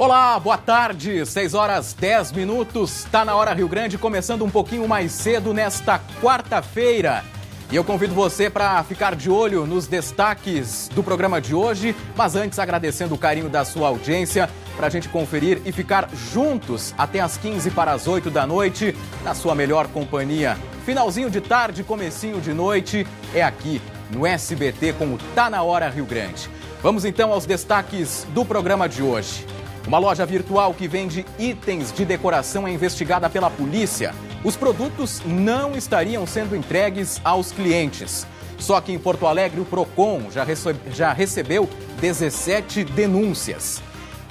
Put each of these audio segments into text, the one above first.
Olá, boa tarde, 6 horas 10 minutos, tá na hora Rio Grande, começando um pouquinho mais cedo nesta quarta-feira. E eu convido você para ficar de olho nos destaques do programa de hoje, mas antes agradecendo o carinho da sua audiência, para a gente conferir e ficar juntos até as 15 para as 8 da noite, na sua melhor companhia. Finalzinho de tarde, comecinho de noite, é aqui no SBT com o Tá na Hora Rio Grande. Vamos então aos destaques do programa de hoje. Uma loja virtual que vende itens de decoração é investigada pela polícia. Os produtos não estariam sendo entregues aos clientes. Só que em Porto Alegre, o Procon já recebeu 17 denúncias.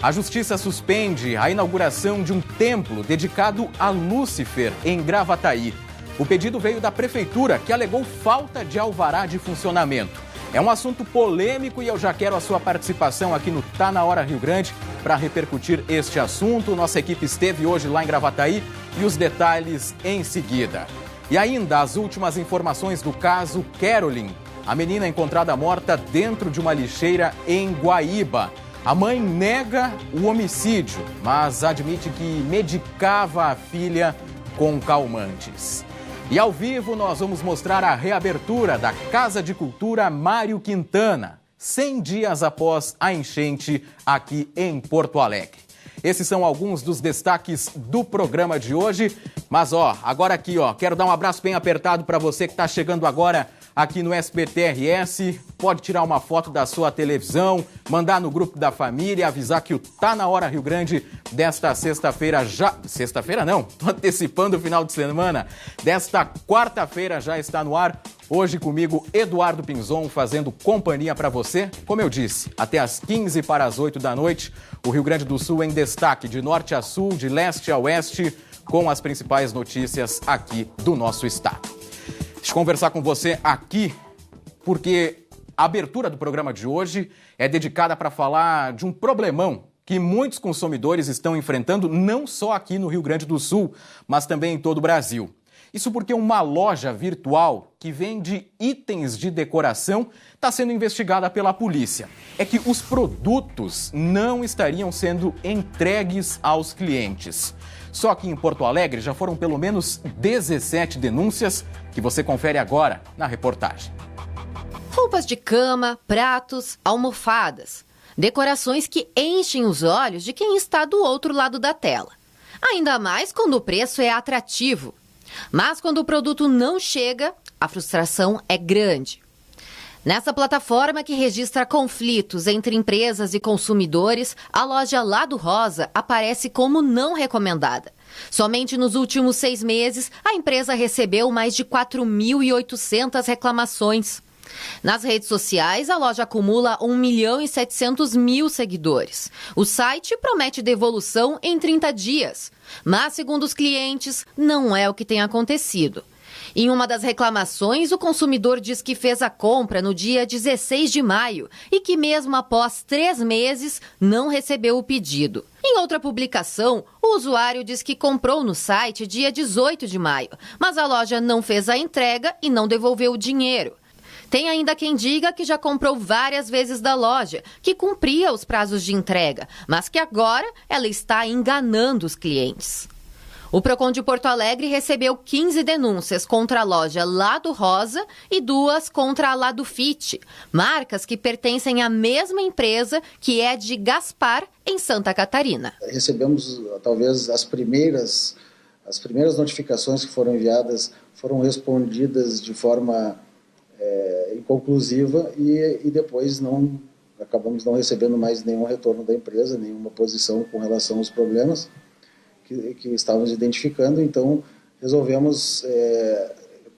A Justiça suspende a inauguração de um templo dedicado a Lúcifer, em Gravataí. O pedido veio da Prefeitura, que alegou falta de alvará de funcionamento. É um assunto polêmico e eu já quero a sua participação aqui no Tá na Hora Rio Grande para repercutir este assunto. Nossa equipe esteve hoje lá em Gravataí e os detalhes em seguida. E ainda as últimas informações do caso Caroline, a menina encontrada morta dentro de uma lixeira em Guaíba. A mãe nega o homicídio, mas admite que medicava a filha com calmantes. E ao vivo nós vamos mostrar a reabertura da Casa de Cultura Mário Quintana, 100 dias após a enchente aqui em Porto Alegre. Esses são alguns dos destaques do programa de hoje, mas agora aqui, quero dar um abraço bem apertado para você que está chegando agora aqui no SBT-RS. Pode tirar uma foto da sua televisão, mandar no grupo da família, avisar que o Tá na Hora Rio Grande desta sexta-feira já... Sexta-feira não, tô antecipando o final de semana. Desta quarta-feira já está no ar. Hoje comigo, Eduardo Pinzon, fazendo companhia para você. Como eu disse, até as 15 para as 8 da noite, o Rio Grande do Sul em destaque de norte a sul, de leste a oeste, com as principais notícias aqui do nosso estado. Deixa eu conversar com você aqui, porque a abertura do programa de hoje é dedicada para falar de um problemão que muitos consumidores estão enfrentando, não só aqui no Rio Grande do Sul, mas também em todo o Brasil. Isso porque uma loja virtual que vende itens de decoração está sendo investigada pela polícia. É que os produtos não estariam sendo entregues aos clientes. Só que em Porto Alegre já foram pelo menos 17 denúncias que você confere agora na reportagem. Roupas de cama, pratos, almofadas. Decorações que enchem os olhos de quem está do outro lado da tela. Ainda mais quando o preço é atrativo. Mas quando o produto não chega, a frustração é grande. Nessa plataforma que registra conflitos entre empresas e consumidores, a loja Lado Rosa aparece como não recomendada. Somente nos últimos 6 meses, a empresa recebeu mais de 4.800 reclamações. Nas redes sociais, a loja acumula 1.700.000 seguidores. O site promete devolução em 30 dias, mas, segundo os clientes, não é o que tem acontecido. Em uma das reclamações, o consumidor diz que fez a compra no dia 16 de maio e que mesmo após 3 meses não recebeu o pedido. Em outra publicação, o usuário diz que comprou no site dia 18 de maio, mas a loja não fez a entrega e não devolveu o dinheiro. Tem ainda quem diga que já comprou várias vezes da loja, que cumpria os prazos de entrega, mas que agora ela está enganando os clientes. O Procon de Porto Alegre recebeu 15 denúncias contra a loja Lado Rosa e 2 contra a Lado Fit, marcas que pertencem à mesma empresa, que é de Gaspar, em Santa Catarina. Recebemos talvez as primeiras notificações que foram enviadas, foram respondidas de forma inconclusiva e depois acabamos não recebendo mais nenhum retorno da empresa, nenhuma posição com relação aos problemas que estávamos identificando. Então resolvemos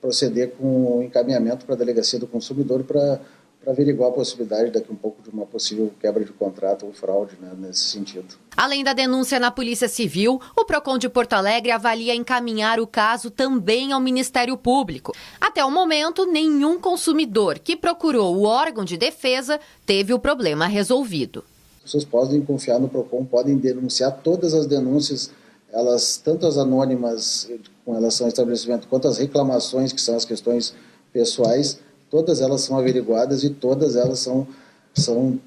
proceder com o encaminhamento para a Delegacia do Consumidor para averiguar a possibilidade daqui um pouco de uma possível quebra de contrato ou fraude, nesse sentido. Além da denúncia na Polícia Civil, o Procon de Porto Alegre avalia encaminhar o caso também ao Ministério Público. Até o momento, nenhum consumidor que procurou o órgão de defesa teve o problema resolvido. As pessoas podem confiar no Procon, podem denunciar todas as denúncias, tanto as anônimas com relação ao estabelecimento, quanto as reclamações, que são as questões pessoais. Todas elas são averiguadas e todas elas são são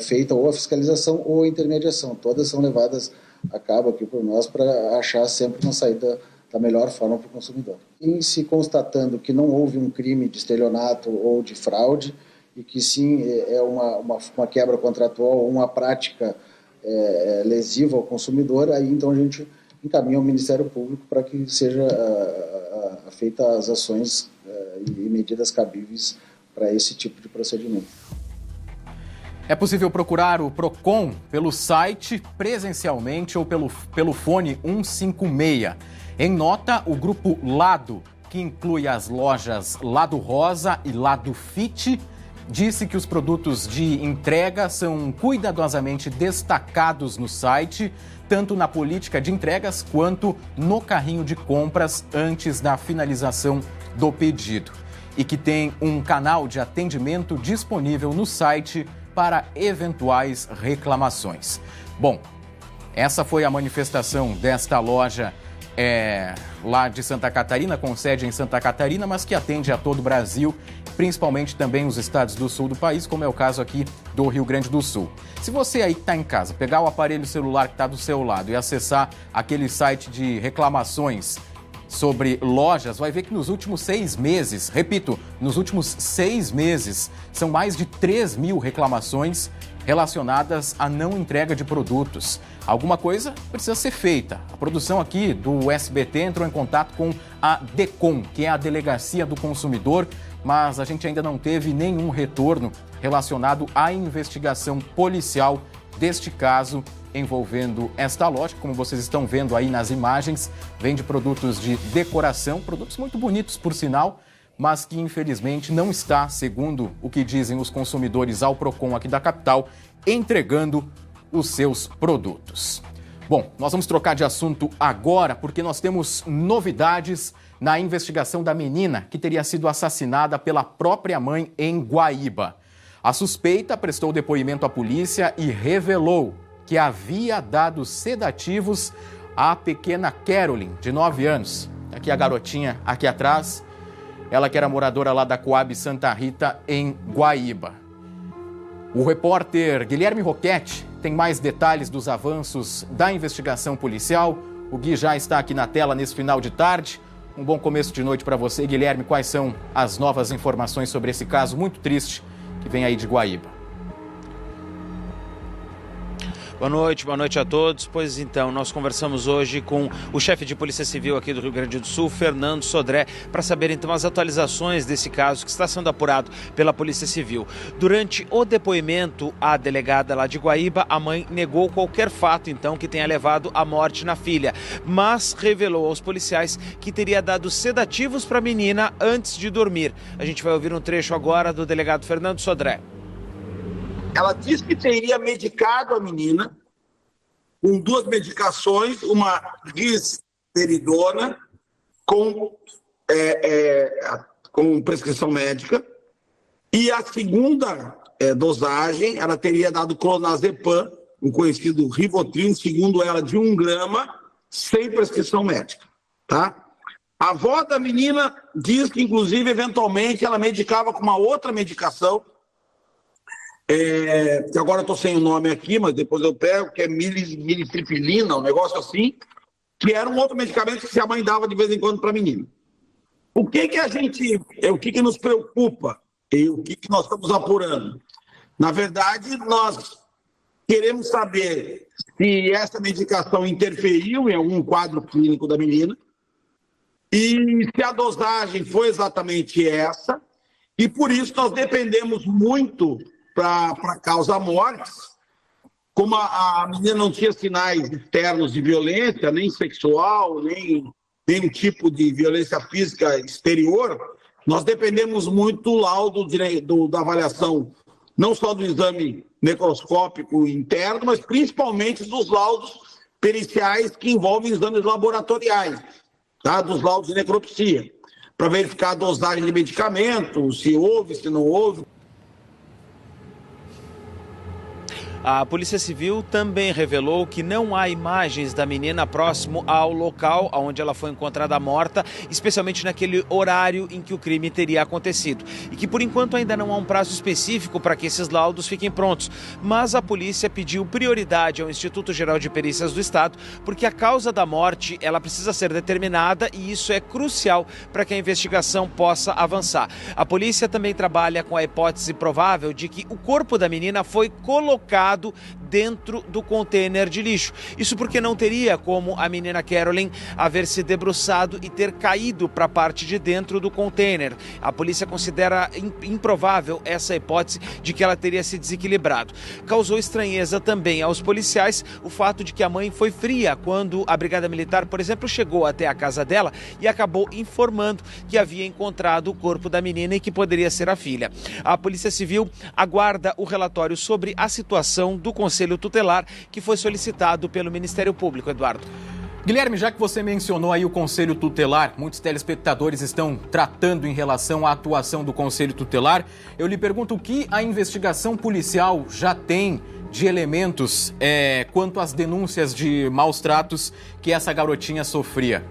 feita ou a fiscalização ou a intermediação. Todas são levadas a cabo aqui por nós para achar sempre uma saída da melhor forma para o consumidor. E se constatando que não houve um crime de estelionato ou de fraude, e que sim é uma quebra contratual ou uma prática lesiva ao consumidor, aí então a gente encaminha ao Ministério Público para que seja feita as ações e medidas cabíveis para esse tipo de procedimento. É possível procurar o PROCON pelo site, presencialmente ou pelo fone 156. Em nota, o grupo Lado, que inclui as lojas Lado Rosa e Lado Fit, disse que os produtos de entrega são cuidadosamente destacados no site, tanto na política de entregas quanto no carrinho de compras antes da finalização do pedido. E que tem um canal de atendimento disponível no site para eventuais reclamações. Bom, essa foi a manifestação desta loja lá de Santa Catarina, com sede em Santa Catarina, mas que atende a todo o Brasil, principalmente também os estados do sul do país, como é o caso aqui do Rio Grande do Sul. Se você aí que está em casa, pegar o aparelho celular que está do seu lado e acessar aquele site de reclamações sobre lojas, vai ver que nos últimos 6 meses, repito, nos últimos 6 meses, são mais de 3 mil reclamações relacionadas à não entrega de produtos. Alguma coisa precisa ser feita. A produção aqui do SBT entrou em contato com a DECOM, que é a Delegacia do Consumidor, mas a gente ainda não teve nenhum retorno relacionado à investigação policial deste caso envolvendo esta loja. Como vocês estão vendo aí nas imagens, vende produtos de decoração, produtos muito bonitos, por sinal, mas que infelizmente não está, segundo o que dizem os consumidores ao PROCON aqui da capital, entregando os seus produtos. Bom, nós vamos trocar de assunto agora porque nós temos novidades na investigação da menina que teria sido assassinada pela própria mãe em Guaíba. A suspeita prestou depoimento à polícia e revelou que havia dado sedativos à pequena Caroline, de 9 anos. Aqui a garotinha, aqui atrás, ela que era moradora lá da Coab Santa Rita, em Guaíba. O repórter Guilherme Roquette tem mais detalhes dos avanços da investigação policial. O Gui já está aqui na tela nesse final de tarde. Um bom começo de noite para você, Guilherme. Quais são as novas informações sobre esse caso muito triste que vem aí de Guaíba? Boa noite a todos. Pois então, nós conversamos hoje com o chefe de Polícia Civil aqui do Rio Grande do Sul, Fernando Sodré, para saber então as atualizações desse caso que está sendo apurado pela Polícia Civil. Durante o depoimento à delegada lá de Guaíba, a mãe negou qualquer fato então que tenha levado à morte na filha, mas revelou aos policiais que teria dado sedativos para a menina antes de dormir. A gente vai ouvir um trecho agora do delegado Fernando Sodré. Ela disse que teria medicado a menina com 2 medicações, uma risperidona com prescrição médica, e a segunda dosagem, ela teria dado clonazepam, um conhecido Rivotril, segundo ela, de 1 grama, sem prescrição médica. Tá? A avó da menina diz que, inclusive, eventualmente, ela medicava com uma outra medicação, que agora eu estou sem o nome aqui, mas depois eu pego, que é militriptilina, um negócio assim, que era um outro medicamento que a mãe dava de vez em quando para a menina. O que nos preocupa e o que nós estamos apurando? Na verdade, nós queremos saber se essa medicação interferiu em algum quadro clínico da menina e se a dosagem foi exatamente essa, e por isso nós dependemos muito para causar mortes. Como a menina não tinha sinais externos de violência, nem sexual, nem nenhum tipo de violência física exterior, nós dependemos muito do laudo da avaliação, não só do exame necroscópico interno, mas principalmente dos laudos periciais que envolvem exames laboratoriais, tá? Dos laudos de necropsia, para verificar a dosagem de medicamento, se houve, se não houve. A Polícia Civil também revelou que não há imagens da menina próximo ao local onde ela foi encontrada morta, especialmente naquele horário em que o crime teria acontecido. E que, por enquanto, ainda não há um prazo específico para que esses laudos fiquem prontos. Mas a polícia pediu prioridade ao Instituto Geral de Perícias do Estado, porque a causa da morte ela precisa ser determinada e isso é crucial para que a investigação possa avançar. A polícia também trabalha com a hipótese provável de que o corpo da menina foi colocado dentro do container de lixo. Isso porque não teria como a menina Carolyn haver se debruçado e ter caído para a parte de dentro do container. A polícia considera improvável essa hipótese de que ela teria se desequilibrado. Causou estranheza também aos policiais o fato de que a mãe foi fria quando a Brigada Militar, por exemplo, chegou até a casa dela e acabou informando que havia encontrado o corpo da menina e que poderia ser a filha. A Polícia Civil aguarda o relatório sobre a situação do Conselho Tutelar que foi solicitado pelo Ministério Público, Eduardo. Guilherme, já que você mencionou aí o Conselho Tutelar, muitos telespectadores estão tratando em relação à atuação do Conselho Tutelar. Eu lhe pergunto o que a investigação policial já tem de elementos quanto às denúncias de maus tratos que essa garotinha sofria.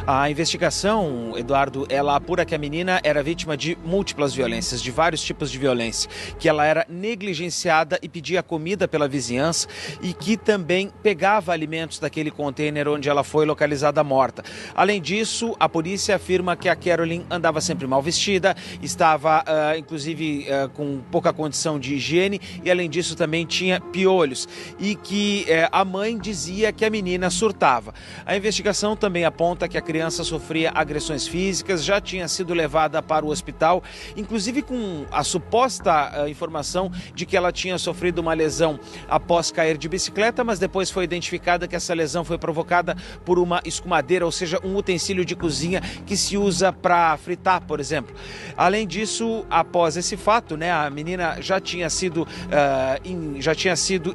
A investigação, Eduardo, ela apura que a menina era vítima de múltiplas violências, de vários tipos de violência, que ela era negligenciada e pedia comida pela vizinhança e que também pegava alimentos daquele container onde ela foi localizada morta. Além disso, a polícia afirma que a Carolyn andava sempre mal vestida, estava inclusive com pouca condição de higiene e além disso também tinha piolhos e que a mãe dizia que a menina surtava. A investigação também aponta que a criança sofria agressões físicas, já tinha sido levada para o hospital, inclusive com a suposta informação de que ela tinha sofrido uma lesão após cair de bicicleta, mas depois foi identificada que essa lesão foi provocada por uma escumadeira, ou seja, um utensílio de cozinha que se usa para fritar, por exemplo. Além disso, após esse fato, a menina já tinha sido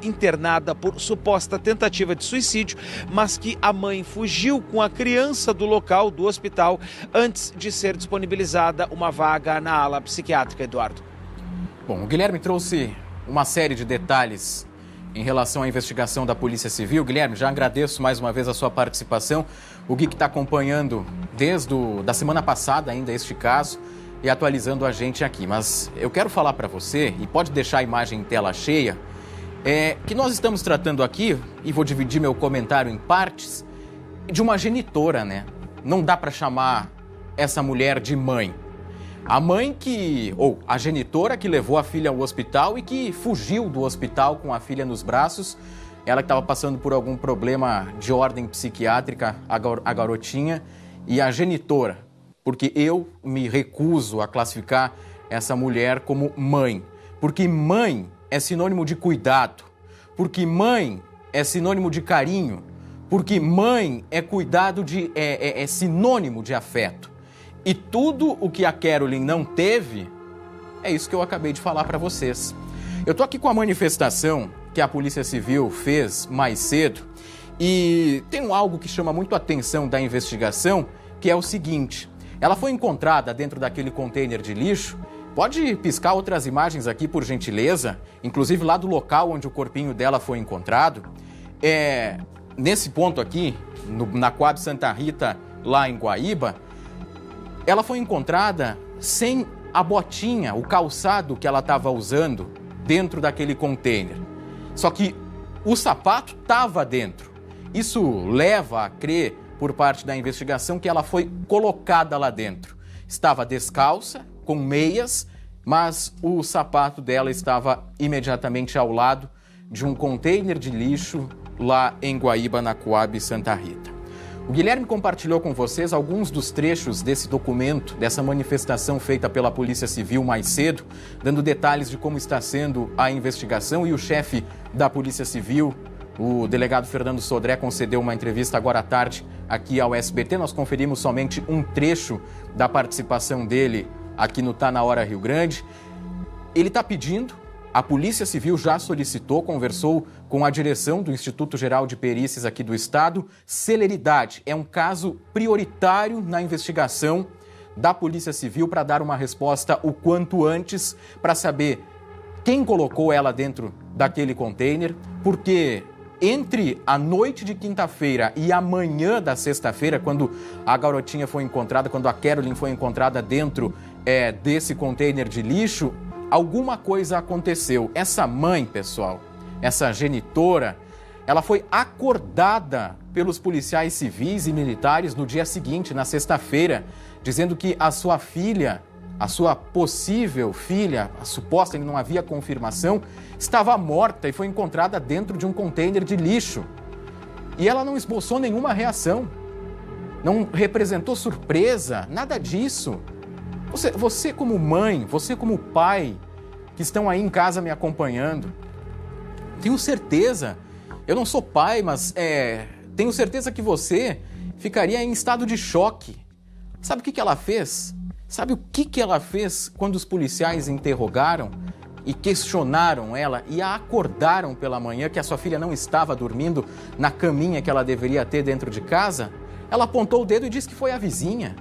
internada por suposta tentativa de suicídio, mas que a mãe fugiu com a criança do local do hospital antes de ser disponibilizada uma vaga na ala psiquiátrica, Eduardo. Bom, o Guilherme trouxe uma série de detalhes em relação à investigação da Polícia Civil. Guilherme, já agradeço mais uma vez a sua participação. O Gui que está acompanhando desde da semana passada ainda este caso e atualizando a gente aqui. Mas eu quero falar para você, e pode deixar a imagem em tela cheia, que nós estamos tratando aqui, e vou dividir meu comentário em partes, de uma genitora, Não dá para chamar essa mulher de mãe. A mãe a genitora que levou a filha ao hospital e que fugiu do hospital com a filha nos braços. Ela que estava passando por algum problema de ordem psiquiátrica, a garotinha, e a genitora, porque eu me recuso a classificar essa mulher como mãe. Porque mãe é sinônimo de cuidado, porque mãe é sinônimo de carinho, porque mãe é é sinônimo de afeto. E tudo o que a Carolyn não teve, é isso que eu acabei de falar para vocês. Eu tô aqui com a manifestação que a Polícia Civil fez mais cedo e tem algo que chama muito a atenção da investigação, que é o seguinte: ela foi encontrada dentro daquele container de lixo. Pode piscar outras imagens aqui, por gentileza, inclusive lá do local onde o corpinho dela foi encontrado. Nesse ponto aqui, na Coab Santa Rita, lá em Guaíba, ela foi encontrada sem a botinha, o calçado que ela estava usando dentro daquele container. Só que o sapato estava dentro. Isso leva a crer, por parte da investigação, que ela foi colocada lá dentro. Estava descalça, com meias, mas o sapato dela estava imediatamente ao lado de um container de lixo lá em Guaíba, na Coab Santa Rita. O Guilherme compartilhou com vocês alguns dos trechos desse documento, dessa manifestação feita pela Polícia Civil mais cedo, dando detalhes de como está sendo a investigação, e o chefe da Polícia Civil, o delegado Fernando Sodré, concedeu uma entrevista agora à tarde aqui ao SBT. Nós conferimos somente um trecho da participação dele aqui no Tá Na Hora Rio Grande. Ele está pedindo, a Polícia Civil já solicitou, conversou com a direção do Instituto Geral de Perícias aqui do Estado, celeridade. É um caso prioritário na investigação da Polícia Civil para dar uma resposta o quanto antes, para saber quem colocou ela dentro daquele container, porque entre a noite de quinta-feira e a manhã da sexta-feira, quando a garotinha foi encontrada, quando a Caroline foi encontrada dentro desse container de lixo, alguma coisa aconteceu. Essa mãe, pessoal, essa genitora, ela foi acordada pelos policiais civis e militares no dia seguinte, na sexta-feira, dizendo que a sua filha, a sua possível filha, a suposta, ainda não havia confirmação, estava morta e foi encontrada dentro de um container de lixo. E ela não esboçou nenhuma reação, não representou surpresa, nada disso. Você como mãe, você como pai, que estão aí em casa me acompanhando, tenho certeza, eu não sou pai, mas tenho certeza que você ficaria em estado de choque. Sabe o que ela fez? Sabe o que ela fez quando os policiais interrogaram e questionaram ela e a acordaram pela manhã que a sua filha não estava dormindo na caminha que ela deveria ter dentro de casa? Ela apontou o dedo e disse que foi a vizinha.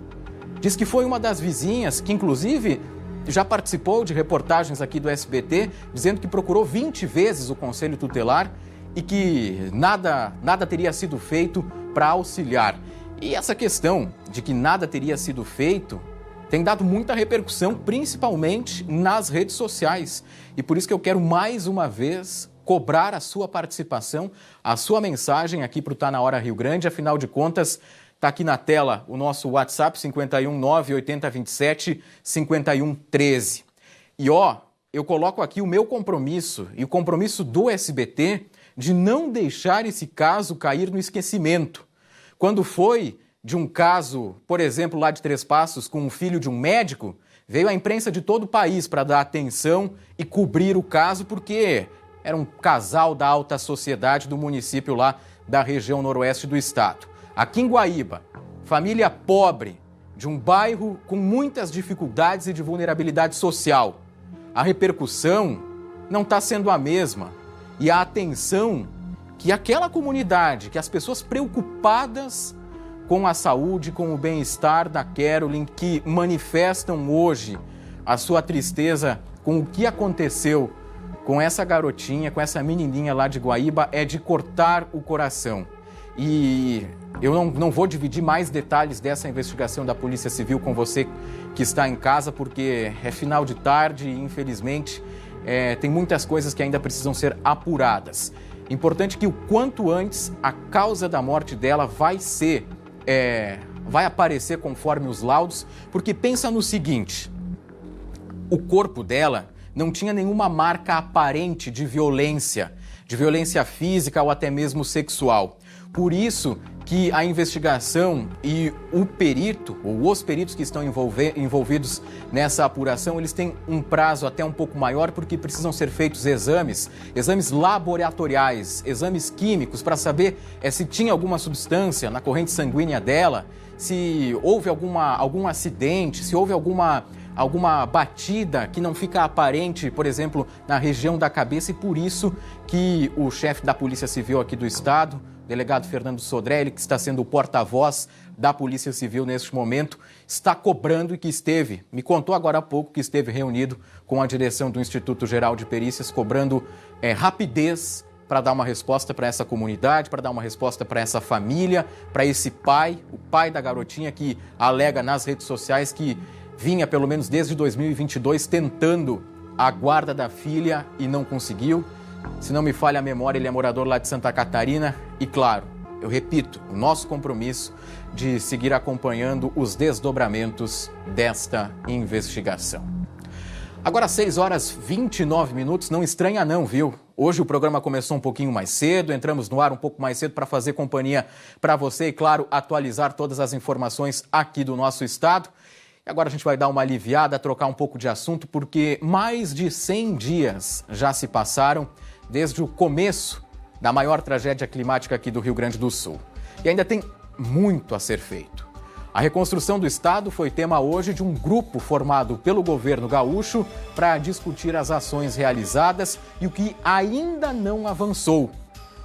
Diz que foi uma das vizinhas que, inclusive, já participou de reportagens aqui do SBT, dizendo que procurou 20 vezes o Conselho Tutelar e que nada teria sido feito para auxiliar. E essa questão de que nada teria sido feito tem dado muita repercussão, principalmente nas redes sociais. E por isso que eu quero mais uma vez cobrar a sua participação, a sua mensagem aqui para o Tá Na Hora Rio Grande. Afinal de contas, está aqui na tela o nosso WhatsApp, 519-8027-5113. E eu coloco aqui o meu compromisso e o compromisso do SBT de não deixar esse caso cair no esquecimento. Quando foi de um caso, por exemplo, lá de Três Passos, com um filho de um médico, veio a imprensa de todo o país para dar atenção e cobrir o caso, porque era um casal da alta sociedade do município lá da região noroeste do estado. Aqui em Guaíba, família pobre, de um bairro com muitas dificuldades e de vulnerabilidade social. A repercussão não está sendo a mesma. E a atenção que aquela comunidade, que as pessoas preocupadas com a saúde, com o bem-estar da Caroline, que manifestam hoje a sua tristeza com o que aconteceu com essa garotinha, com essa menininha lá de Guaíba, é de cortar o coração. E eu não vou dividir mais detalhes dessa investigação da Polícia Civil com você que está em casa, porque é final de tarde e, infelizmente, tem muitas coisas que ainda precisam ser apuradas. Importante que o quanto antes a causa da morte dela vai aparecer conforme os laudos, porque pensa no seguinte: o corpo dela não tinha nenhuma marca aparente de violência física ou até mesmo sexual. Por isso que a investigação e o perito, ou os peritos que estão envolvidos nessa apuração, eles têm um prazo até um pouco maior, porque precisam ser feitos exames laboratoriais, exames químicos, para saber se tinha alguma substância na corrente sanguínea dela, se houve algum acidente, se houve alguma batida que não fica aparente, por exemplo, na região da cabeça. E por isso que o chefe da Polícia Civil aqui do estado, delegado Fernando Sodré, ele que está sendo o porta-voz da Polícia Civil neste momento, está cobrando e me contou agora há pouco que esteve reunido com a direção do Instituto Geral de Perícias, cobrando rapidez para dar uma resposta para essa comunidade, para dar uma resposta para essa família, para esse pai, o pai da garotinha, que alega nas redes sociais que vinha, pelo menos desde 2022, tentando a guarda da filha e não conseguiu. Se não me falha a memória, ele é morador lá de Santa Catarina. E claro, eu repito, o nosso compromisso de seguir acompanhando os desdobramentos desta investigação. Agora 6h29, não estranha não, viu? Hoje o programa começou um pouquinho mais cedo, entramos no ar um pouco mais cedo para fazer companhia para você e, claro, atualizar todas as informações aqui do nosso estado. E agora a gente vai dar uma aliviada, trocar um pouco de assunto, porque mais de 100 dias já se passaram desde o começo da maior tragédia climática aqui do Rio Grande do Sul. E ainda tem muito a ser feito. A reconstrução do estado foi tema hoje de um grupo formado pelo governo gaúcho para discutir as ações realizadas e o que ainda não avançou.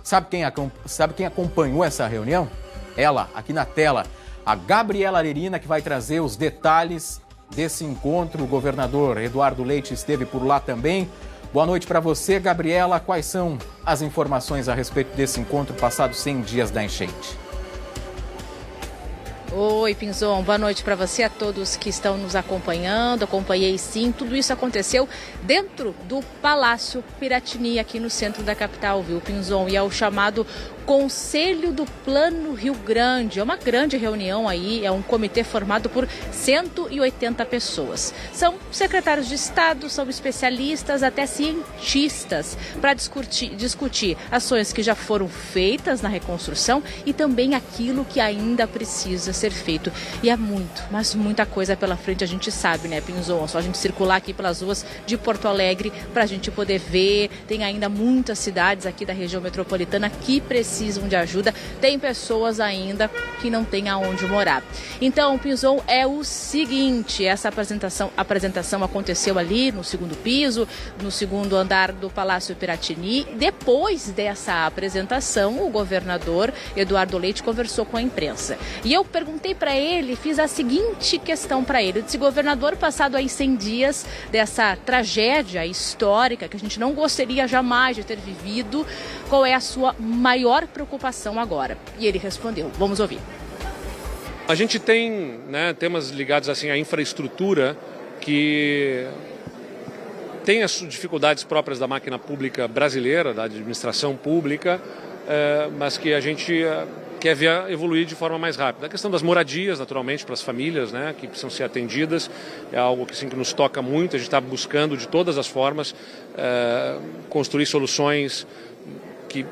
Sabe quem acompanhou essa reunião? Ela, aqui na tela, a Gabriela Arerina, que vai trazer os detalhes desse encontro. O governador Eduardo Leite esteve por lá também. Boa noite para você, Gabriela. Quais são as informações a respeito desse encontro passados 100 dias da enchente? Oi, Pinzon, boa noite para você, a todos que estão nos acompanhando. Acompanhei sim, tudo isso aconteceu dentro do Palácio Piratini, aqui no centro da capital, viu, Pinzon? E é o chamado Conselho do Plano Rio Grande. É uma grande reunião aí, é um comitê formado por 180 pessoas. São secretários de Estado, são especialistas, até cientistas, para discutir ações que já foram feitas na reconstrução e também aquilo que ainda precisa ser feito. E é muito, mas muita coisa pela frente, a gente sabe, né, Pinzon? Só a gente circular aqui pelas ruas de Porto Alegre para a gente poder ver. Tem ainda muitas cidades aqui da região metropolitana que precisam de ajuda. Tem pessoas ainda que não têm aonde morar. Então, Pinzon, é o seguinte, essa apresentação aconteceu ali no segundo piso, no segundo andar do Palácio Piratini. Depois dessa apresentação, o governador Eduardo Leite conversou com a imprensa. E eu perguntei para ele, fiz a seguinte questão para ele. Eu disse, governador, passado aí 100 dias dessa tragédia histórica que a gente não gostaria jamais de ter vivido, qual é a sua maior preocupação agora? E ele respondeu, vamos ouvir. A gente tem, temas ligados assim à infraestrutura que tem as dificuldades próprias da máquina pública brasileira, da administração pública, mas que a gente quer ver evoluir de forma mais rápida. A questão das moradias, naturalmente, para as famílias, que precisam ser atendidas, é algo que nos toca muito. A gente está buscando de todas as formas construir soluções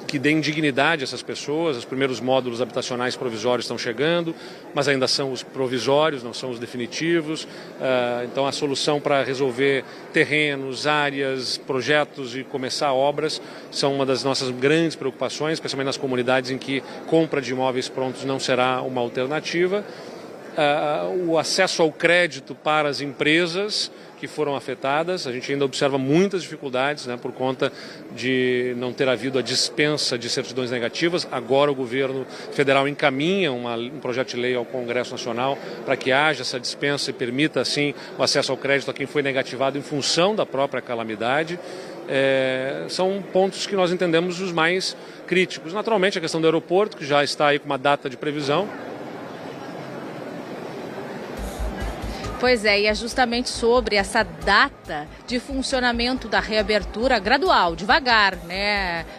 que deem dignidade a essas pessoas. Os primeiros módulos habitacionais provisórios estão chegando, mas ainda são os provisórios, não são os definitivos. Então a solução para resolver terrenos, áreas, projetos e começar obras são uma das nossas grandes preocupações, especialmente nas comunidades em que compra de imóveis prontos não será uma alternativa. O acesso ao crédito para as empresas que foram afetadas, a gente ainda observa muitas dificuldades, por conta de não ter havido a dispensa de certidões negativas. Agora o governo federal encaminha um projeto de lei ao Congresso Nacional para que haja essa dispensa e permita, assim, o acesso ao crédito a quem foi negativado em função da própria calamidade. São pontos que nós entendemos os mais críticos. Naturalmente, a questão do aeroporto, que já está aí com uma data de previsão. Pois é, e é justamente sobre essa data de funcionamento da reabertura gradual, devagar,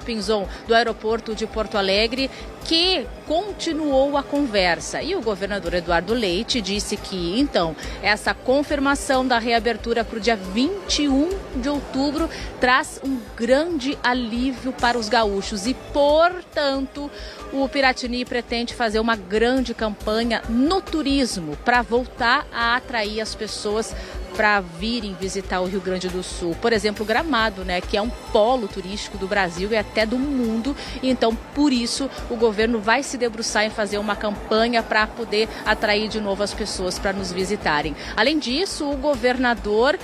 Pinzon, do aeroporto de Porto Alegre, que continuou a conversa. E o governador Eduardo Leite disse que, então, essa confirmação da reabertura para o dia 21 de outubro traz um grande alívio para os gaúchos e, portanto, o Piratini pretende fazer uma grande campanha no turismo para voltar a atrair as pessoas para virem visitar o Rio Grande do Sul. Por exemplo, Gramado, que é um polo turístico do Brasil e até do mundo. Então, por isso, o governo vai se debruçar em fazer uma campanha para poder atrair de novo as pessoas para nos visitarem. Além disso, o governador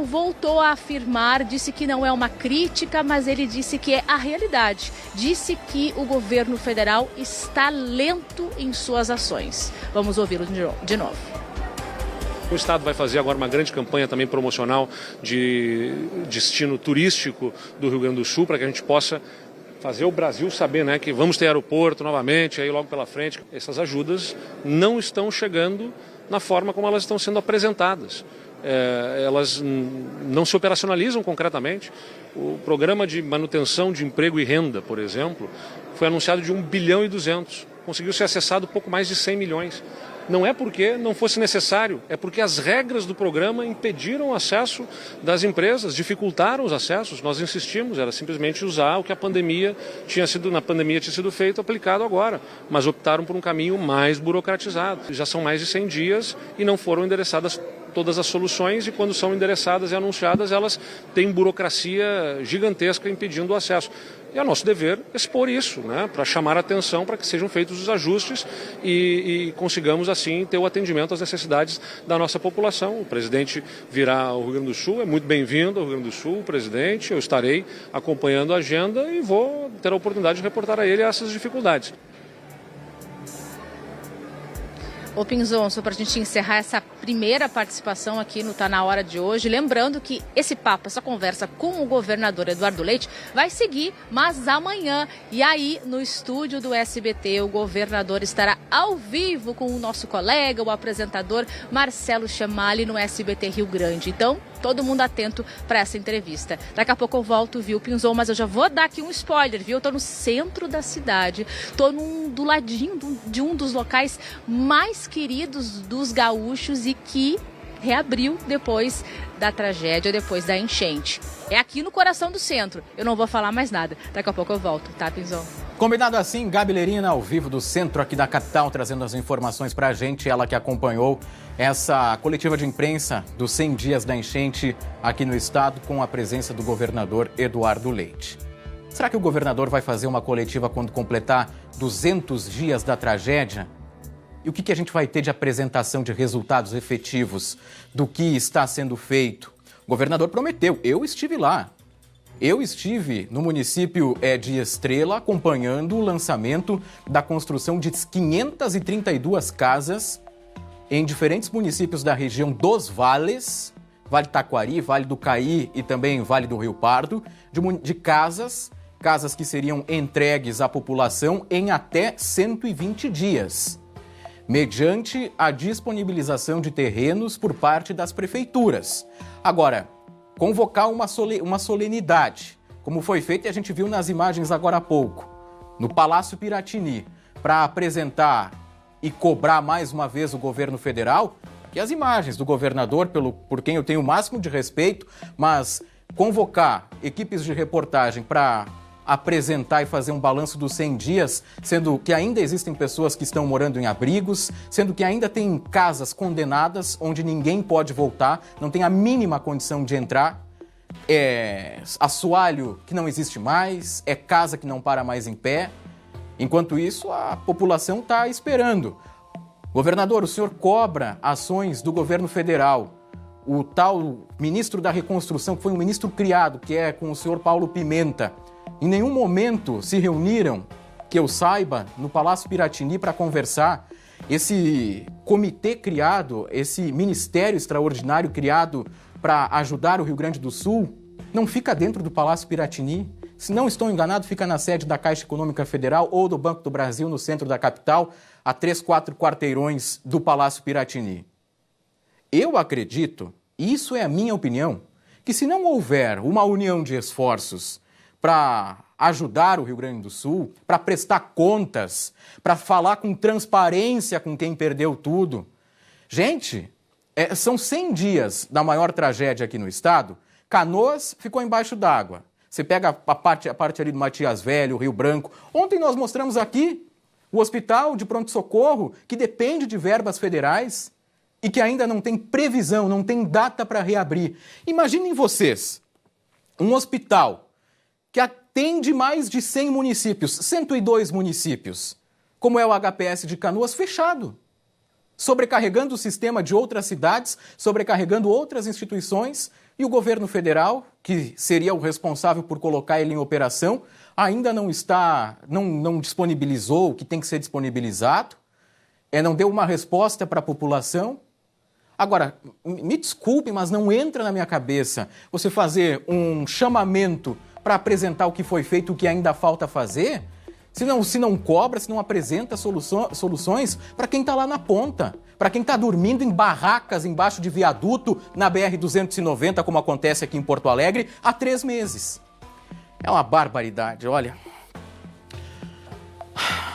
voltou a afirmar, disse que não é uma crítica, mas ele disse que é a realidade. Disse que o governo federal está lento em suas ações. Vamos ouvi-lo de novo. O Estado vai fazer agora uma grande campanha também promocional de destino turístico do Rio Grande do Sul, para que a gente possa fazer o Brasil saber, que vamos ter aeroporto novamente, aí logo pela frente. Essas ajudas não estão chegando na forma como elas estão sendo apresentadas. Elas não se operacionalizam concretamente. O programa de manutenção de emprego e renda, por exemplo, foi anunciado de 1,2 bilhão. Conseguiu ser acessado pouco mais de 100 milhões. Não é porque não fosse necessário, é porque as regras do programa impediram o acesso das empresas, dificultaram os acessos. Nós insistimos, era simplesmente usar o que na pandemia tinha sido feito, aplicado agora, mas optaram por um caminho mais burocratizado. Já são mais de 100 dias e não foram endereçadas todas as soluções, e quando são endereçadas e anunciadas, elas têm burocracia gigantesca impedindo o acesso. E é nosso dever expor isso, para chamar a atenção, para que sejam feitos os ajustes e consigamos, assim, ter o atendimento às necessidades da nossa população. O presidente virá ao Rio Grande do Sul, é muito bem-vindo ao Rio Grande do Sul, o presidente. Eu estarei acompanhando a agenda e vou ter a oportunidade de reportar a ele essas dificuldades. Ô Pinzon, só para a gente encerrar essa primeira participação aqui no Tá Na Hora de hoje. Lembrando que esse papo, essa conversa com o governador Eduardo Leite vai seguir, mas amanhã. E aí, no estúdio do SBT, o governador estará ao vivo com o nosso colega, o apresentador Marcelo Chamali, no SBT Rio Grande. Então, todo mundo atento para essa entrevista. Daqui a pouco eu volto, viu, Pinzon? Mas eu já vou dar aqui um spoiler, viu? Eu tô no centro da cidade, tô do ladinho de um dos locais mais queridos dos gaúchos e que reabriu depois da tragédia, depois da enchente. É aqui no coração do centro. Eu não vou falar mais nada. Daqui a pouco eu volto, tá, Pinzon? Combinado assim, Gabi Lerina, ao vivo do centro aqui da capital, trazendo as informações pra gente, ela que acompanhou essa coletiva de imprensa dos 100 dias da enchente aqui no estado, com a presença do governador Eduardo Leite. Será que o governador vai fazer uma coletiva quando completar 200 dias da tragédia? E o que a gente vai ter de apresentação de resultados efetivos do que está sendo feito? O governador prometeu, eu estive lá. Eu estive no município de Estrela acompanhando o lançamento da construção de 532 casas em diferentes municípios da região dos vales, Vale Taquari, Vale do Caí e também Vale do Rio Pardo, de casas que seriam entregues à população em até 120 dias, mediante a disponibilização de terrenos por parte das prefeituras. Agora, convocar uma solenidade, como foi feito e a gente viu nas imagens agora há pouco, no Palácio Piratini, para apresentar e cobrar mais uma vez o governo federal, aqui as imagens do governador, por quem eu tenho o máximo de respeito, mas convocar equipes de reportagem para apresentar e fazer um balanço dos 100 dias, sendo que ainda existem pessoas que estão morando em abrigos, sendo que ainda tem casas condenadas onde ninguém pode voltar, não tem a mínima condição de entrar, é assoalho que não existe mais, é casa que não para mais em pé. Enquanto isso, a população está esperando. Governador, o senhor cobra ações do governo federal. O tal ministro da Reconstrução, que foi um ministro criado, que é com o senhor Paulo Pimenta, em nenhum momento se reuniram, que eu saiba, no Palácio Piratini para conversar. Esse comitê criado, esse ministério extraordinário criado para ajudar o Rio Grande do Sul, não fica dentro do Palácio Piratini. Se não estou enganado, fica na sede da Caixa Econômica Federal ou do Banco do Brasil, no centro da capital, a 3, 4 quarteirões do Palácio Piratini. Eu acredito, e isso é a minha opinião, que se não houver uma união de esforços para ajudar o Rio Grande do Sul, para prestar contas, para falar com transparência com quem perdeu tudo. Gente, são 100 dias da maior tragédia aqui no estado. Canoas ficou embaixo d'água. Você pega a parte ali do Matias Velho, Rio Branco. Ontem nós mostramos aqui o hospital de pronto-socorro, que depende de verbas federais e que ainda não tem previsão, não tem data para reabrir. Imaginem vocês, um hospital que atende mais de 100 municípios, 102 municípios, como é o HPS de Canoas, fechado, sobrecarregando o sistema de outras cidades, sobrecarregando outras instituições, e o governo federal, que seria o responsável por colocar ele em operação, ainda não disponibilizou o que tem que ser disponibilizado, não deu uma resposta para a população. Agora, me desculpe, mas não entra na minha cabeça você fazer um chamamento para apresentar o que foi feito, o que ainda falta fazer, se não cobra, se não apresenta soluções para quem está lá na ponta, para quem está dormindo em barracas embaixo de viaduto na BR-290, como acontece aqui em Porto Alegre, há 3 meses. É uma barbaridade, olha.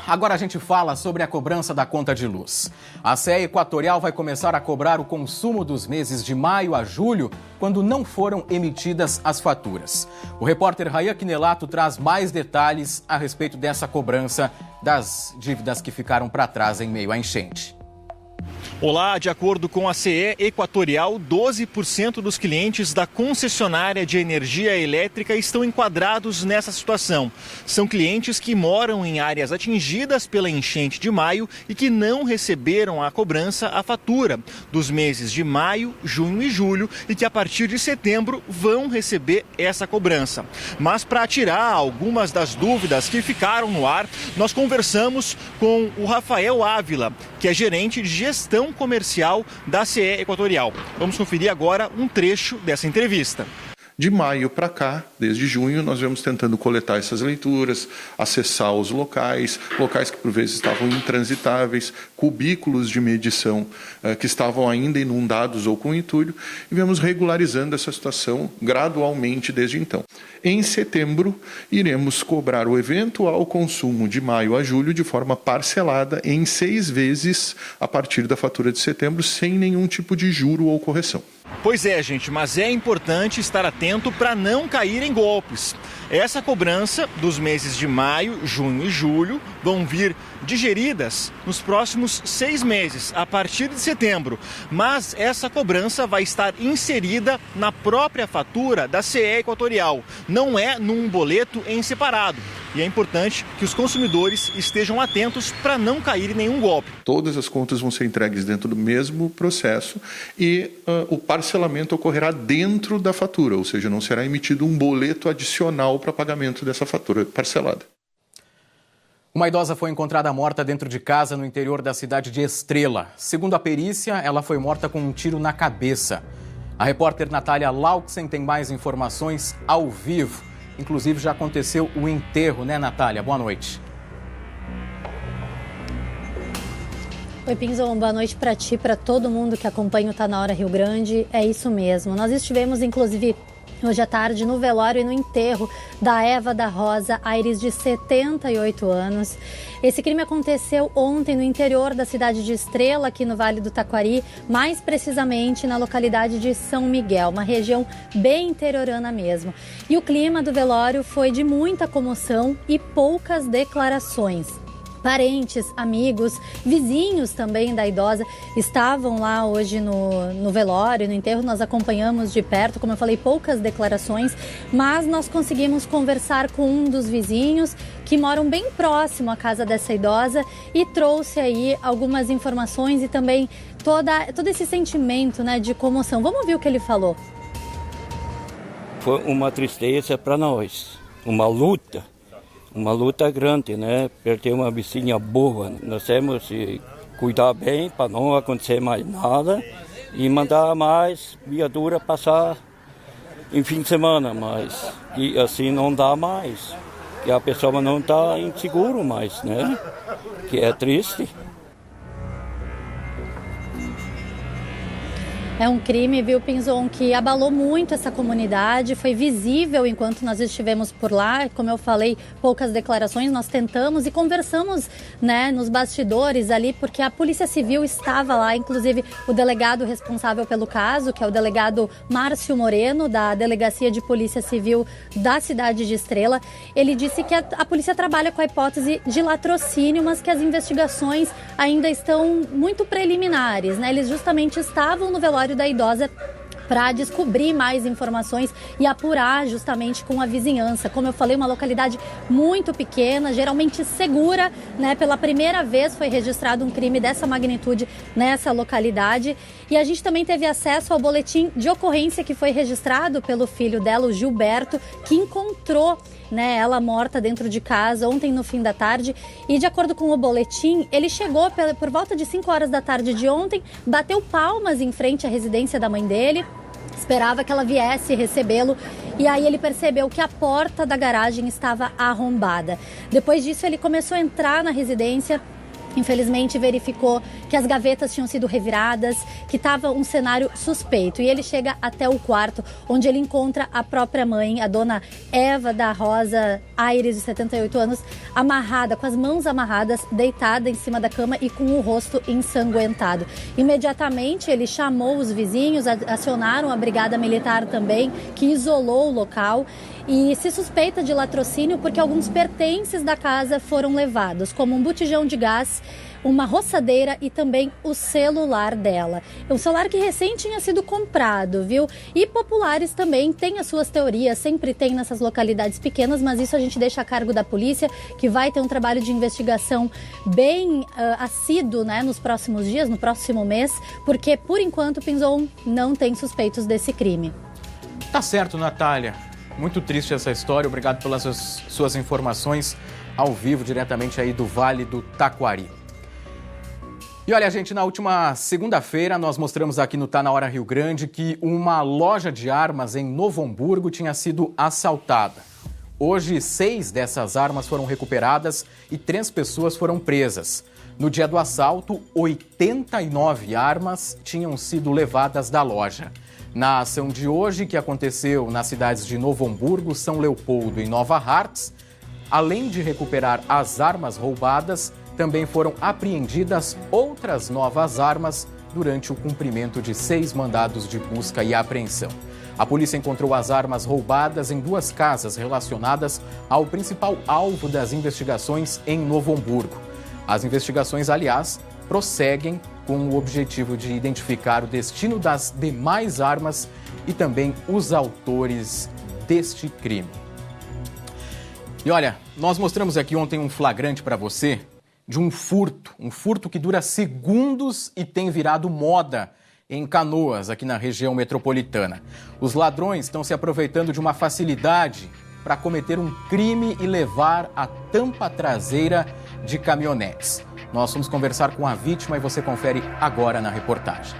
Agora a gente fala sobre a cobrança da conta de luz. A CE Equatorial vai começar a cobrar o consumo dos meses de maio a julho, quando não foram emitidas as faturas. O repórter Rayan Quinelato traz mais detalhes a respeito dessa cobrança das dívidas que ficaram para trás em meio à enchente. Olá, de acordo com a CE Equatorial, 12% dos clientes da concessionária de energia elétrica estão enquadrados nessa situação. São clientes que moram em áreas atingidas pela enchente de maio e que não receberam a cobrança, a fatura, dos meses de maio, junho e julho, e que a partir de setembro vão receber essa cobrança. Mas para tirar algumas das dúvidas que ficaram no ar, nós conversamos com o Rafael Ávila, que é gerente de gestão comercial da CE Equatorial. Vamos conferir agora um trecho dessa entrevista. De maio para cá, desde junho, nós vemos tentando coletar essas leituras, acessar os locais que por vezes estavam intransitáveis, cubículos de medição que estavam ainda inundados ou com entulho, e vemos regularizando essa situação gradualmente desde então. Em setembro, iremos cobrar o eventual consumo de maio a julho de forma parcelada em 6 vezes a partir da fatura de setembro, sem nenhum tipo de juro ou correção. Pois é, gente, mas é importante estar atento para não cair em golpes. Essa cobrança dos meses de maio, junho e julho vão vir digeridas nos próximos 6 meses, a partir de setembro. Mas essa cobrança vai estar inserida na própria fatura da CE Equatorial, não é num boleto em separado. E é importante que os consumidores estejam atentos para não cair em nenhum golpe. Todas as contas vão ser entregues dentro do mesmo processo e o parcelamento ocorrerá dentro da fatura, ou seja, não será emitido um boleto adicional para pagamento dessa fatura parcelada. Uma idosa foi encontrada morta dentro de casa no interior da cidade de Estrela. Segundo a perícia, ela foi morta com um tiro na cabeça. A repórter Natália Lauxen tem mais informações ao vivo. Inclusive, já aconteceu o enterro, né, Natália? Boa noite. Oi, Pinzon, boa noite para ti, para todo mundo que acompanha o Tá Na Hora Rio Grande. É isso mesmo. Nós estivemos, inclusive, hoje à tarde no velório e no enterro da Eva da Rosa Aires, de 78 anos. Esse crime aconteceu ontem no interior da cidade de Estrela, aqui no Vale do Taquari, mais precisamente na localidade de São Miguel, uma região bem interiorana mesmo. E o clima do velório foi de muita comoção e poucas declarações. Parentes, amigos, vizinhos também da idosa estavam lá hoje no velório, no enterro. Nós acompanhamos de perto, como eu falei, poucas declarações, mas nós conseguimos conversar com um dos vizinhos que moram bem próximo à casa dessa idosa e trouxe aí algumas informações e também todo esse sentimento, né, de comoção. Vamos ouvir o que ele falou. Foi uma tristeza para nós, uma luta grande, né? Perder uma vizinha boa. Nós temos que cuidar bem para não acontecer mais nada e mandar mais viatura passar em fim de semana, mas e assim não dá mais. E a pessoa não está inseguro mais, né? Que é triste. É um crime, viu, Pinzon, que abalou muito essa comunidade, foi visível enquanto nós estivemos por lá. Como eu falei, poucas declarações, nós tentamos e conversamos, né, nos bastidores ali, porque a Polícia Civil estava lá, inclusive o delegado responsável pelo caso, que é o delegado Márcio Moreno, da Delegacia de Polícia Civil da cidade de Estrela. Ele disse que a polícia trabalha com a hipótese de latrocínio, mas que as investigações ainda estão muito preliminares, né? Eles justamente estavam no velório da idosa para descobrir mais informações e apurar justamente com a vizinhança. Como eu falei, uma localidade muito pequena, geralmente segura, né? Pela primeira vez foi registrado um crime dessa magnitude nessa localidade. E a gente também teve acesso ao boletim de ocorrência que foi registrado pelo filho dela, o Gilberto, que encontrou, né, ela morta dentro de casa ontem no fim da tarde. E de acordo com o boletim, ele chegou por volta de 5 horas da tarde de ontem, bateu palmas em frente à residência da mãe dele, esperava que ela viesse recebê-lo, e aí ele percebeu que a porta da garagem estava arrombada. Depois disso, ele começou a entrar na residência. Infelizmente, verificou que as gavetas tinham sido reviradas, que estava um cenário suspeito. E ele chega até o quarto, onde ele encontra a própria mãe, a dona Eva da Rosa Aires, de 78 anos, amarrada, com as mãos amarradas, deitada em cima da cama e com o rosto ensanguentado. Imediatamente, ele chamou os vizinhos, acionaram a Brigada Militar também, que isolou o local. E se suspeita de latrocínio porque alguns pertences da casa foram levados, como um botijão de gás, uma roçadeira e também o celular dela. Um celular que recém tinha sido comprado, viu? E populares também têm as suas teorias, sempre tem nessas localidades pequenas, mas isso a gente deixa a cargo da polícia, que vai ter um trabalho de investigação bem assíduo, né, nos próximos dias, no próximo mês, porque por enquanto, Pinzon, não tem suspeitos desse crime. Tá certo, Natália. Muito triste essa história. Obrigado pelas suas informações ao vivo, diretamente aí do Vale do Taquari. E olha, gente, na última segunda-feira nós mostramos aqui no Tá Na Hora Rio Grande que uma loja de armas em Novo Hamburgo tinha sido assaltada. Hoje, 6 dessas armas foram recuperadas e 3 pessoas foram presas. No dia do assalto, 89 armas tinham sido levadas da loja. Na ação de hoje, que aconteceu nas cidades de Novo Hamburgo, São Leopoldo e Nova Hartz, além de recuperar as armas roubadas, também foram apreendidas outras novas armas durante o cumprimento de 6 mandados de busca e apreensão. A polícia encontrou as armas roubadas em 2 casas relacionadas ao principal alvo das investigações em Novo Hamburgo. As investigações, aliás, prosseguem com o objetivo de identificar o destino das demais armas e também os autores deste crime. E olha, nós mostramos aqui ontem um flagrante para você de um furto que dura segundos e tem virado moda em Canoas, aqui na região metropolitana. Os ladrões estão se aproveitando de uma facilidade para cometer um crime e levar a tampa traseira de caminhonetes. Nós vamos conversar com a vítima e você confere agora na reportagem.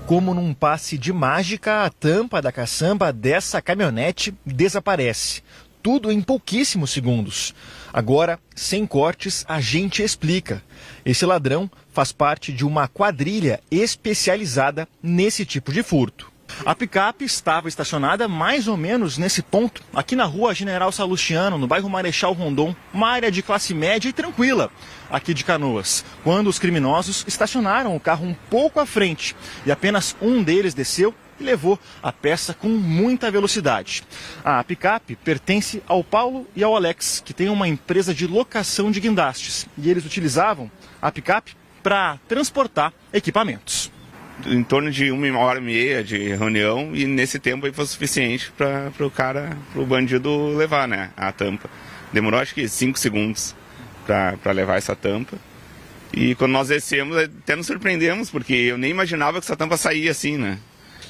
Como num passe de mágica, a tampa da caçamba dessa caminhonete desaparece. Tudo em pouquíssimos segundos. Agora, sem cortes, a gente explica. Esse ladrão faz parte de uma quadrilha especializada nesse tipo de furto. A picape estava estacionada mais ou menos nesse ponto, aqui na rua General Salustiano, no bairro Marechal Rondon, uma área de classe média e tranquila aqui de Canoas, quando os criminosos estacionaram o carro um pouco à frente e apenas um deles desceu e levou a peça com muita velocidade. A picape pertence ao Paulo e ao Alex, que tem uma empresa de locação de guindastes, e eles utilizavam a picape para transportar equipamentos. Em torno de 1h30 de reunião, e nesse tempo aí foi suficiente para o bandido levar, né, a tampa. Demorou acho que 5 segundos para levar essa tampa. E quando nós descemos, até nos surpreendemos, porque eu nem imaginava que essa tampa saía assim, né?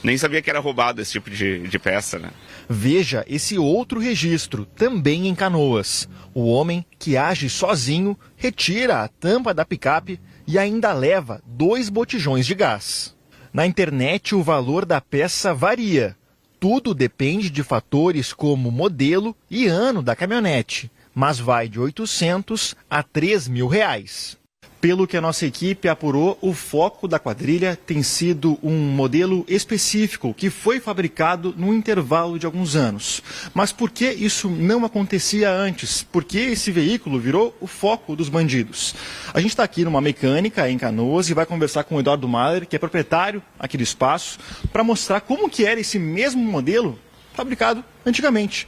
Nem sabia que era roubado esse tipo de peça, né? Veja esse outro registro, também em Canoas. O homem que age sozinho retira a tampa da picape e ainda leva 2 botijões de gás. Na internet, o valor da peça varia. Tudo depende de fatores como modelo e ano da caminhonete, mas vai de R$ 800 a R$ 3.000. Pelo que a nossa equipe apurou, o foco da quadrilha tem sido um modelo específico que foi fabricado no intervalo de alguns anos. Mas por que isso não acontecia antes? Por que esse veículo virou o foco dos bandidos? A gente está aqui numa mecânica em Canoas e vai conversar com o Eduardo Mahler, que é proprietário aqui do espaço, para mostrar como que era esse mesmo modelo fabricado antigamente.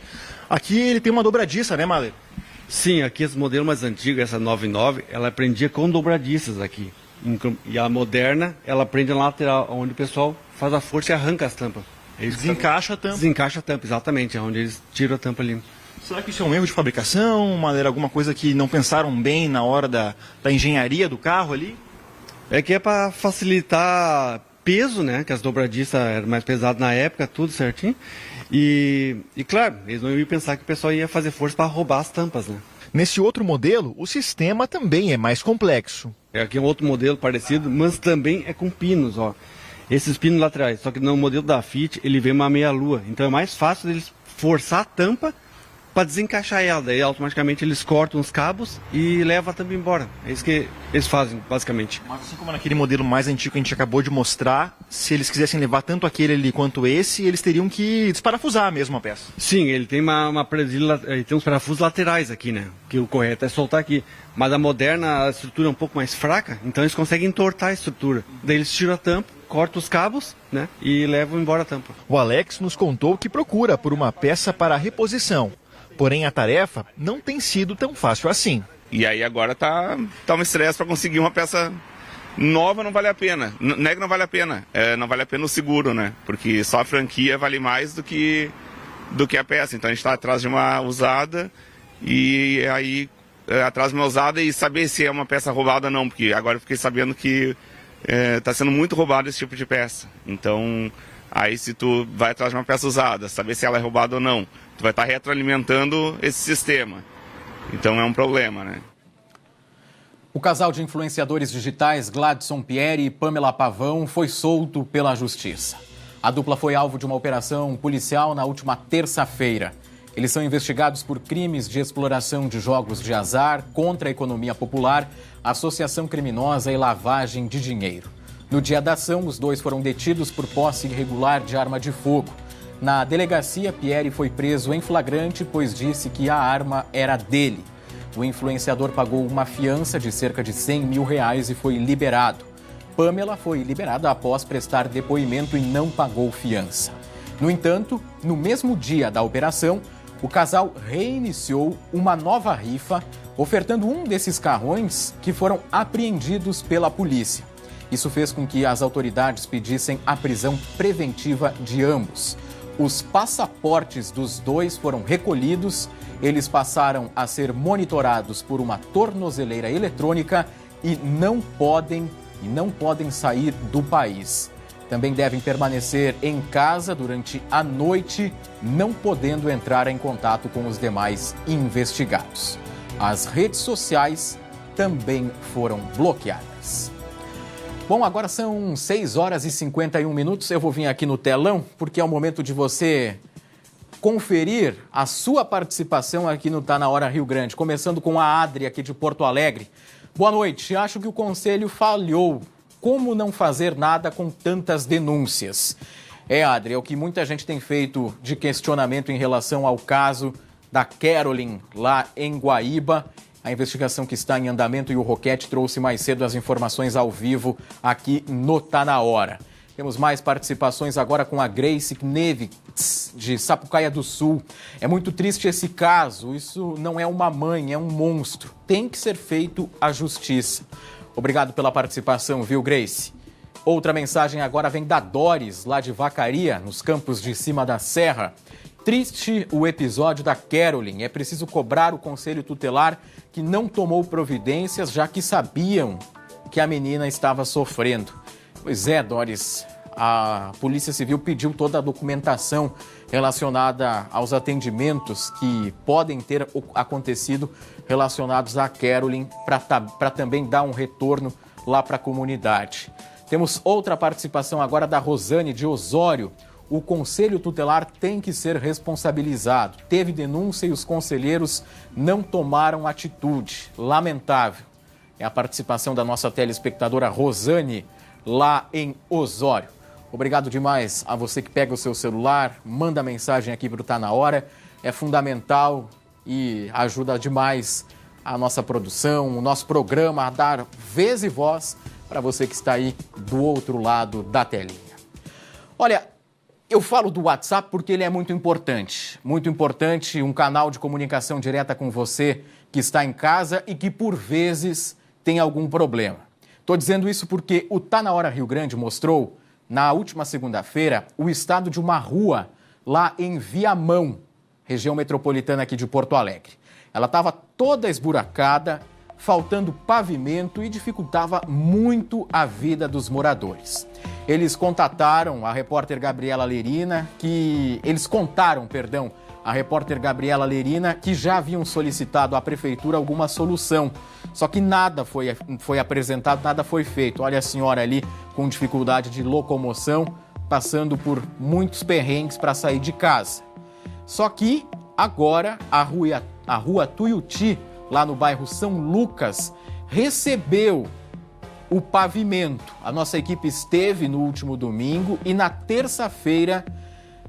Aqui ele tem uma dobradiça, né, Mahler? Sim, aqui esse modelo mais antigo, essa 99, ela prendia com dobradiças aqui. E a moderna, ela prende na lateral, onde o pessoal faz a força e arranca as tampas. Desencaixa a tampa. Desencaixa a tampa, exatamente, é onde eles tiram a tampa ali. Será que isso é um erro de fabricação, alguma coisa que não pensaram bem na hora da engenharia do carro ali? É que é para facilitar peso, né, que as dobradiças eram mais pesadas na época, tudo certinho. E claro, eles não iam pensar que o pessoal ia fazer força para roubar as tampas, né? Nesse outro modelo, o sistema também é mais complexo. Aqui é um outro modelo parecido, mas também é com pinos, ó. Esses pinos laterais, só que no modelo da Fiat, ele vem uma meia-lua. Então é mais fácil deles forçar a tampa para desencaixar ela. Daí automaticamente eles cortam os cabos e levam a tampa embora. É isso que eles fazem, basicamente. Mas assim como naquele modelo mais antigo que a gente acabou de mostrar, se eles quisessem levar tanto aquele ali quanto esse, eles teriam que desparafusar mesmo a peça. Sim, ele tem uma presilha, ele tem uns parafusos laterais aqui, né? Que o correto é soltar aqui. Mas a moderna, a estrutura é um pouco mais fraca, então eles conseguem entortar a estrutura. Daí eles tiram a tampa, cortam os cabos, né? E levam embora a tampa. O Alex nos contou que procura por uma peça para reposição. Porém, a tarefa não tem sido tão fácil assim. E aí agora tá um estresse para conseguir uma peça nova, não vale a pena. Não é que não vale a pena, não vale a pena o seguro, né? Porque só a franquia vale mais do que a peça. Então a gente está atrás de uma usada e aí atrás de uma usada e saber se é uma peça roubada ou não. Porque agora eu fiquei sabendo que está sendo muito roubado esse tipo de peça. Então aí se tu vai atrás de uma peça usada, saber se ela é roubada ou não, tu vai estar retroalimentando esse sistema. Então é um problema, né? O casal de influenciadores digitais Gladson Pierre e Pamela Pavão foi solto pela Justiça. A dupla foi alvo de uma operação policial na última terça-feira. Eles são investigados por crimes de exploração de jogos de azar, contra a economia popular, associação criminosa e lavagem de dinheiro. No dia da ação, os dois foram detidos por posse irregular de arma de fogo. Na delegacia, Pierre foi preso em flagrante, pois disse que a arma era dele. O influenciador pagou uma fiança de cerca de R$100 mil e foi liberado. Pamela foi liberada após prestar depoimento e não pagou fiança. No entanto, no mesmo dia da operação, o casal reiniciou uma nova rifa, ofertando um desses carrões que foram apreendidos pela polícia. Isso fez com que as autoridades pedissem a prisão preventiva de ambos. Os passaportes dos dois foram recolhidos, eles passaram a ser monitorados por uma tornozeleira eletrônica e não podem sair do país. Também devem permanecer em casa durante a noite, não podendo entrar em contato com os demais investigados. As redes sociais também foram bloqueadas. Bom, agora são 6 horas e 51 minutos. Eu vou vir aqui no telão, porque é o momento de você conferir a sua participação aqui no Tá Na Hora Rio Grande. Começando com a Adri, aqui de Porto Alegre. Boa noite. Acho que o Conselho falhou. Como não fazer nada com tantas denúncias? Adri, é o que muita gente tem feito de questionamento em relação ao caso da Caroline, lá em Guaíba. A investigação que está em andamento e o Roquete trouxe mais cedo as informações ao vivo aqui no Tá Na Hora. Temos mais participações agora com a Grace Knevitz, de Sapucaia do Sul. É muito triste esse caso. Isso não é uma mãe, é um monstro. Tem que ser feito a justiça. Obrigado pela participação, viu, Grace? Outra mensagem agora vem da Doris, lá de Vacaria, nos Campos de Cima da Serra. Triste o episódio da Caroline. É preciso cobrar o Conselho Tutelar que não tomou providências, já que sabiam que a menina estava sofrendo. Pois é, Doris, a Polícia Civil pediu toda a documentação relacionada aos atendimentos que podem ter acontecido relacionados à Caroline para também dar um retorno lá para a comunidade. Temos outra participação agora da Rosane de Osório. O Conselho Tutelar tem que ser responsabilizado. Teve denúncia e os conselheiros não tomaram atitude. Lamentável. É a participação da nossa telespectadora Rosane, lá em Osório. Obrigado demais a você que pega o seu celular, manda mensagem aqui para o Tá Na Hora. É fundamental e ajuda demais a nossa produção, o nosso programa a dar vez e voz para você que está aí do outro lado da telinha. Olha, eu falo do WhatsApp porque ele é muito importante, um canal de comunicação direta com você que está em casa e que por vezes tem algum problema. Estou dizendo isso porque o Tá Na Hora Rio Grande mostrou, na última segunda-feira, o estado de uma rua lá em Viamão, região metropolitana aqui de Porto Alegre. Ela estava toda esburacada, faltando pavimento e dificultava muito a vida dos moradores. Eles contaram a repórter Gabriela Lerina, que já haviam solicitado à prefeitura alguma solução. Só que nada foi apresentado, nada foi feito. Olha a senhora ali com dificuldade de locomoção, passando por muitos perrengues para sair de casa. Só que agora a rua Tuiuti, lá no bairro São Lucas, recebeu o pavimento. A nossa equipe esteve no último domingo e na terça-feira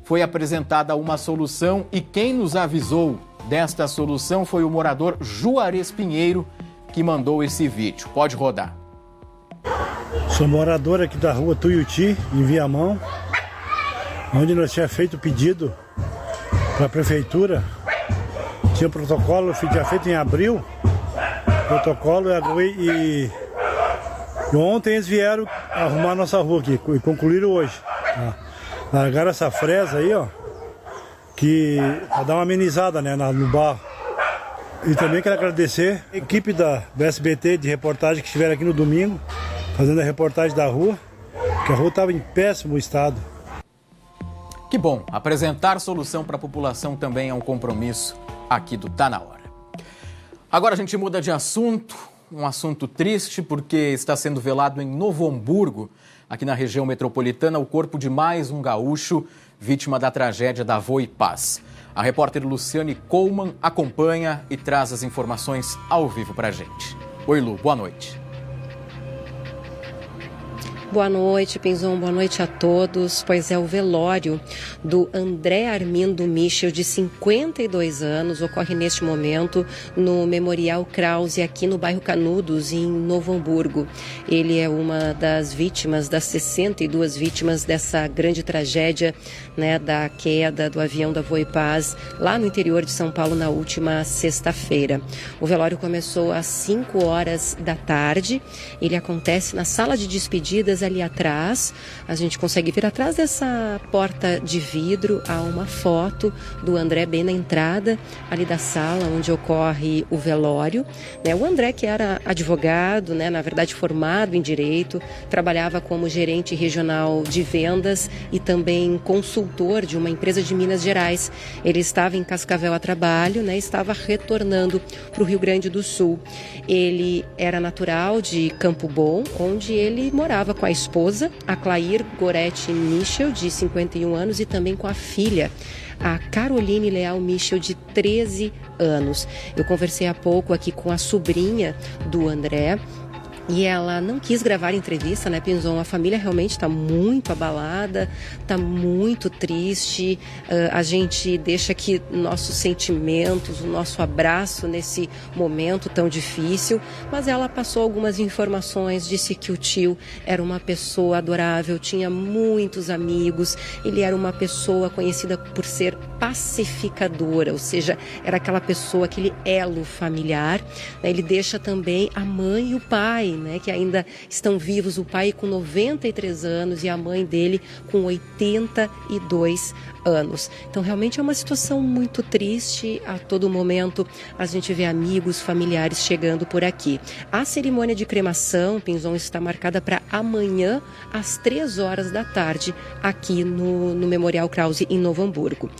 foi apresentada uma solução e quem nos avisou desta solução foi o morador Juarez Pinheiro, que mandou esse vídeo. Pode rodar. Sou morador aqui da rua Tuiuti, em Viamão, onde nós tínhamos feito o pedido para a prefeitura. Tinha protocolo, tinha feito em abril, protocolo e ontem eles vieram arrumar a nossa rua aqui e concluíram hoje. Largaram essa fresa aí, ó, que vai dar uma amenizada, né, no barro. E também quero agradecer a equipe da SBT de reportagem que estiveram aqui no domingo, fazendo a reportagem da rua, que a rua estava em péssimo estado. Que bom, apresentar solução para a população também é um compromisso aqui do Tá Na Hora. Agora a gente muda de assunto, um assunto triste porque está sendo velado em Novo Hamburgo, aqui na região metropolitana, o corpo de mais um gaúcho vítima da tragédia da Voipaz. A repórter Luciane Coleman acompanha e traz as informações ao vivo para a gente. Oi, Lu, boa noite. Boa noite, Pinzon. Boa noite a todos. Pois é, o velório do André Armindo Michel, de 52 anos, ocorre neste momento no Memorial Krause, aqui no bairro Canudos, em Novo Hamburgo. Ele é uma das vítimas, das 62 vítimas dessa grande tragédia, né, da queda do avião da Voipaz, lá no interior de São Paulo, na última sexta-feira. O velório começou às 5 horas da tarde. Ele acontece na sala de despedidas, ali atrás. A gente consegue ver atrás dessa porta de vidro, há uma foto do André bem na entrada ali da sala onde ocorre o velório, né? O André, que era advogado, né, na verdade formado em Direito, trabalhava como gerente regional de vendas e também consultor de uma empresa de Minas Gerais. Ele estava em Cascavel a trabalho, né, estava retornando para o Rio Grande do Sul. Ele era natural de Campo Bom, onde ele morava com a esposa, a Clair Goretti Michel, de 51 anos, e também com a filha, a Caroline Leal Michel, de 13 anos. Eu conversei há pouco aqui com a sobrinha do André, e ela não quis gravar a entrevista, né, Pinzon? A família realmente está muito abalada, está muito triste. A gente deixa aqui nossos sentimentos, o nosso abraço nesse momento tão difícil. Mas ela passou algumas informações, disse que o tio era uma pessoa adorável, tinha muitos amigos, ele era uma pessoa conhecida por ser pacificadora, ou seja, era aquela pessoa, aquele elo familiar, né? Ele deixa também a mãe e o pai, né, que ainda estão vivos, o pai com 93 anos e a mãe dele com 82 anos. Então, realmente é uma situação muito triste. A todo momento a gente vê amigos, familiares chegando por aqui. A cerimônia de cremação, Pinzon, está marcada para amanhã, às 3 horas da tarde, aqui no Memorial Krause, em Novo Hamburgo.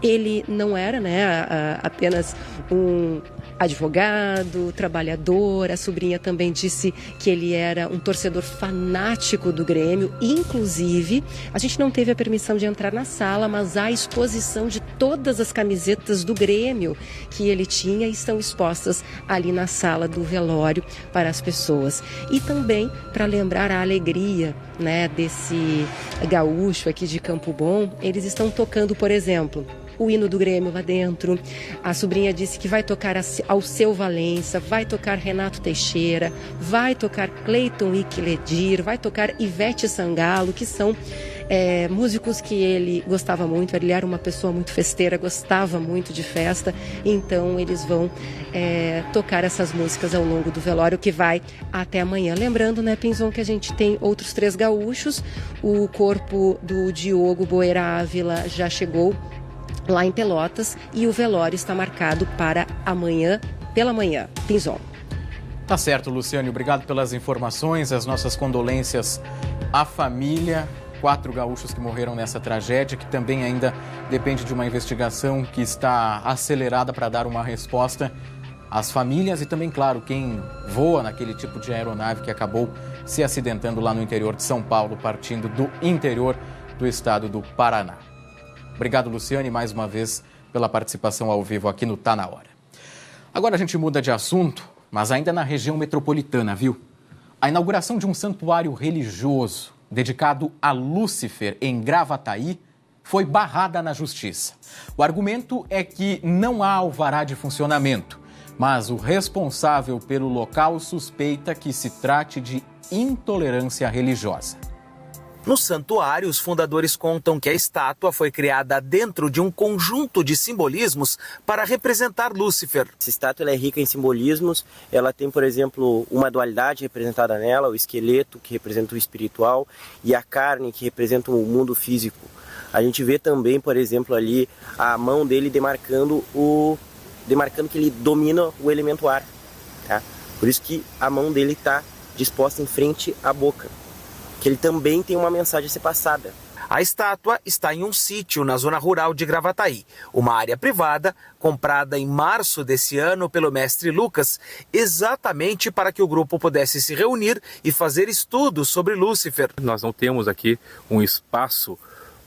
Ele não era, né, apenas um advogado, trabalhador. A sobrinha também disse que ele era um torcedor fanático do Grêmio. Inclusive, a gente não teve a permissão de entrar na sala, mas há exposição de todas as camisetas do Grêmio que ele tinha e estão expostas ali na sala do velório para as pessoas. E também para lembrar a alegria, né, desse gaúcho aqui de Campo Bom, eles estão tocando, por exemplo, o hino do Grêmio lá dentro. A sobrinha disse que vai tocar Alceu Valença, vai tocar Renato Teixeira, vai tocar Cleiton Iquiledir, vai tocar Ivete Sangalo, que são músicos que ele gostava muito. Ele era uma pessoa muito festeira, gostava muito de festa, então eles vão tocar essas músicas ao longo do velório, que vai até amanhã. Lembrando, né, Pinzon, que a gente tem outros 3 gaúchos. O corpo do Diogo Boeira Ávila já chegou lá em Pelotas e o velório está marcado para amanhã, pela manhã. Pinzon. Tá certo, Luciane. Obrigado pelas informações. As nossas condolências à família. 4 gaúchos que morreram nessa tragédia, que também ainda depende de uma investigação que está acelerada para dar uma resposta às famílias e também, claro, quem voa naquele tipo de aeronave que acabou se acidentando lá no interior de São Paulo, partindo do interior do estado do Paraná. Obrigado, Luciane, mais uma vez pela participação ao vivo aqui no Tá Na Hora. Agora a gente muda de assunto, mas ainda na região metropolitana, viu? A inauguração de um santuário religioso dedicado a Lúcifer em Gravataí foi barrada na justiça. O argumento é que não há alvará de funcionamento, mas o responsável pelo local suspeita que se trate de intolerância religiosa. No santuário, os fundadores contam que a estátua foi criada dentro de um conjunto de simbolismos para representar Lúcifer. Essa estátua ela é rica em simbolismos. Ela tem, por exemplo, uma dualidade representada nela, o esqueleto, que representa o espiritual, e a carne, que representa o mundo físico. A gente vê também, por exemplo, ali a mão dele demarcando que ele domina o elemento ar. Tá? Por isso que a mão dele está disposta em frente à boca, que ele também tem uma mensagem a ser passada. A estátua está em um sítio na zona rural de Gravataí, uma área privada comprada em março desse ano pelo mestre Lucas, exatamente para que o grupo pudesse se reunir e fazer estudos sobre Lúcifer. Nós não temos aqui um espaço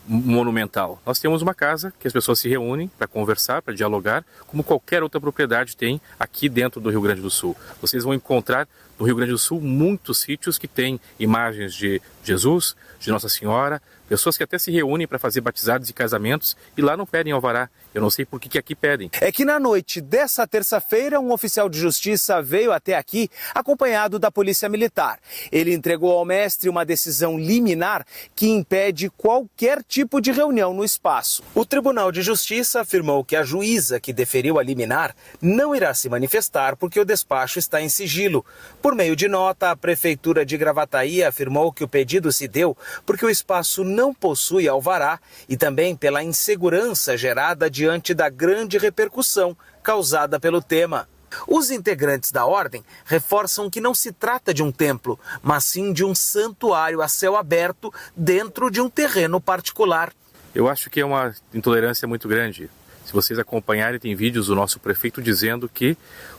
monumental. Nós temos uma casa que as pessoas se reúnem para conversar, para dialogar, como qualquer outra propriedade tem aqui dentro do Rio Grande do Sul. Vocês vão encontrar no Rio Grande do Sul muitos sítios que têm imagens de Jesus, de Nossa Senhora, pessoas que até se reúnem para fazer batizados e casamentos e lá não pedem alvará. Eu não sei por que aqui pedem. É que na noite dessa terça-feira, um oficial de justiça veio até aqui acompanhado da Polícia Militar. Ele entregou ao mestre uma decisão liminar que impede qualquer tipo de reunião no espaço. O Tribunal de Justiça afirmou que a juíza que deferiu a liminar não irá se manifestar porque o despacho está em sigilo. Por meio de nota, a Prefeitura de Gravataí afirmou que o pedido se deu porque o espaço não possui alvará e também pela insegurança gerada diante da grande repercussão causada pelo tema. Os integrantes da ordem reforçam que não se trata de um templo, mas sim de um santuário a céu aberto dentro de um terreno particular. Eu acho que é uma intolerância muito grande. Se vocês acompanharem, tem vídeos do nosso prefeito dizendo que,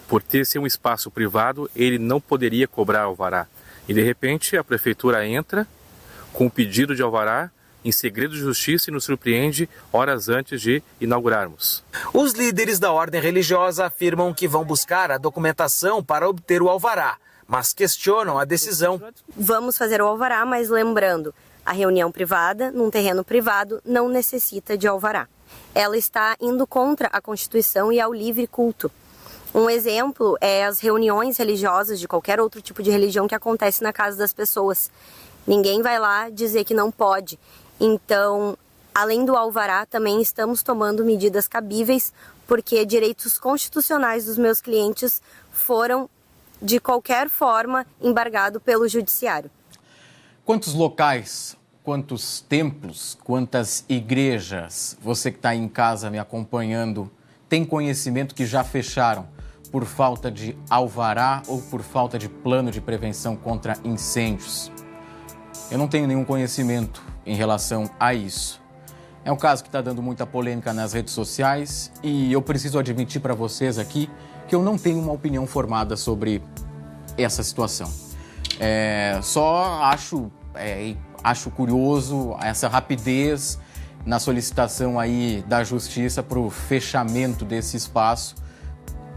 por ser um espaço privado, ele não poderia cobrar alvará. E, de repente, a prefeitura entra com um pedido de alvará em segredo de justiça e nos surpreende horas antes de inaugurarmos. Os líderes da ordem religiosa afirmam que vão buscar a documentação para obter o alvará, mas questionam a decisão. Vamos fazer o alvará, mas lembrando, a reunião privada, num terreno privado, não necessita de alvará. Ela está indo contra a Constituição e ao livre culto. Um exemplo é as reuniões religiosas de qualquer outro tipo de religião que acontece na casa das pessoas. Ninguém vai lá dizer que não pode. Então, além do alvará, também estamos tomando medidas cabíveis, porque direitos constitucionais dos meus clientes foram, de qualquer forma, embargados pelo judiciário. Quantos locais, quantos templos, quantas igrejas, você que está aí em casa me acompanhando, tem conhecimento que já fecharam por falta de alvará ou por falta de plano de prevenção contra incêndios? Eu não tenho nenhum conhecimento em relação a isso. É um caso que está dando muita polêmica nas redes sociais e eu preciso admitir para vocês aqui que eu não tenho uma opinião formada sobre essa situação. Só acho curioso essa rapidez na solicitação aí da Justiça para o fechamento desse espaço,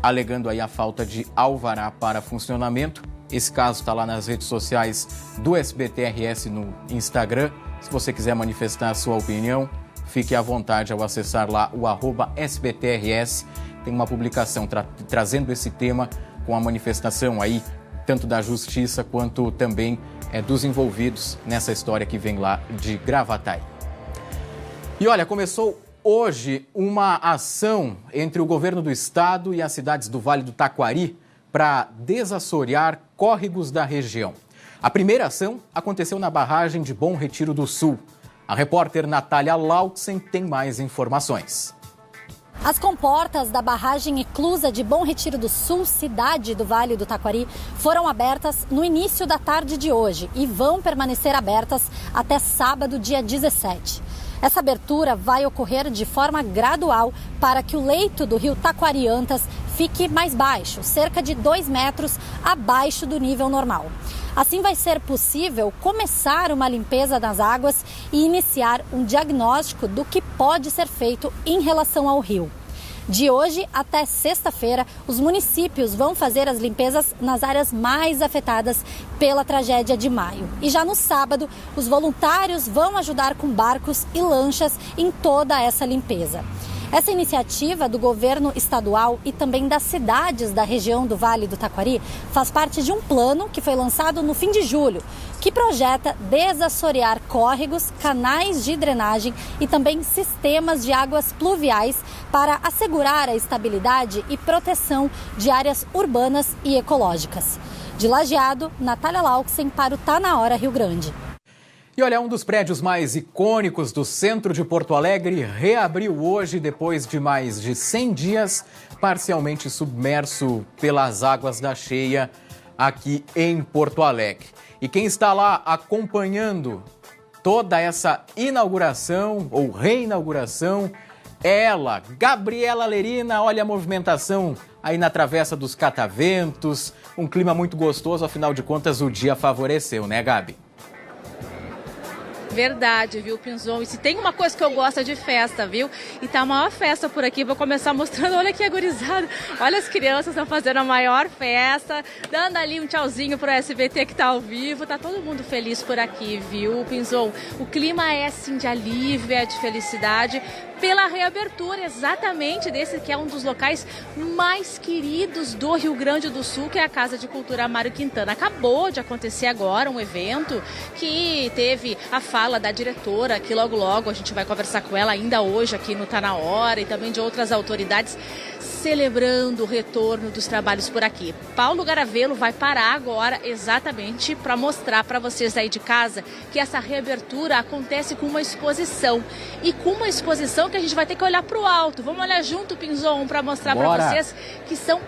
alegando aí a falta de alvará para funcionamento. Esse caso está lá nas redes sociais do SBT-RS no Instagram. Se você quiser manifestar a sua opinião, fique à vontade ao acessar lá o @SBT-RS. Tem uma publicação trazendo esse tema com a manifestação aí, tanto da Justiça quanto também dos envolvidos nessa história que vem lá de Gravataí. E olha, começou hoje uma ação entre o governo do estado e as cidades do Vale do Taquari para desassorear córregos da região. A primeira ação aconteceu na barragem de Bom Retiro do Sul. A repórter Natália Lautzen tem mais informações. As comportas da barragem eclusa de Bom Retiro do Sul, cidade do Vale do Taquari, foram abertas no início da tarde de hoje e vão permanecer abertas até sábado, dia 17. Essa abertura vai ocorrer de forma gradual para que o leito do rio Taquariantas fique mais baixo, cerca de 2 metros abaixo do nível normal. Assim vai ser possível começar uma limpeza das águas e iniciar um diagnóstico do que pode ser feito em relação ao rio. De hoje até sexta-feira, os municípios vão fazer as limpezas nas áreas mais afetadas pela tragédia de maio. E já no sábado, os voluntários vão ajudar com barcos e lanchas em toda essa limpeza. Essa iniciativa do governo estadual e também das cidades da região do Vale do Taquari faz parte de um plano que foi lançado no fim de julho, que projeta desassorear córregos, canais de drenagem e também sistemas de águas pluviais para assegurar a estabilidade e proteção de áreas urbanas e ecológicas. De Lajeado, Natália Lautzen para o Tá Na Hora Rio Grande. E olha, um dos prédios mais icônicos do centro de Porto Alegre reabriu hoje depois de mais de 100 dias parcialmente submerso pelas águas da cheia aqui em Porto Alegre. E quem está lá acompanhando toda essa inauguração ou reinauguração. Ela, Gabriela Lerina, olha a movimentação aí na Travessa dos Cataventos, um clima muito gostoso, afinal de contas o dia favoreceu, né, Gabi? Verdade, viu, Pinzon? E se tem uma coisa que eu gosto é de festa, viu? E tá a maior festa por aqui, vou começar mostrando, olha aqui a gurizada, olha as crianças estão fazendo a maior festa, dando ali um tchauzinho pro SBT que tá ao vivo, tá todo mundo feliz por aqui, viu, Pinzon? O clima é assim de alívio, é de felicidade, pela reabertura exatamente desse que é um dos locais mais queridos do Rio Grande do Sul, que é a Casa de Cultura Mário Quintana. Acabou de acontecer agora um evento que teve a fala da diretora, que logo a gente vai conversar com ela ainda hoje aqui no Tá Na Hora, e também de outras autoridades celebrando o retorno dos trabalhos por aqui. Paulo Garavelo vai parar agora exatamente para mostrar para vocês aí de casa que essa reabertura acontece com uma exposição. E com uma exposição que a gente vai ter que olhar para o alto. Vamos olhar junto, Pinzon, para mostrar para vocês que são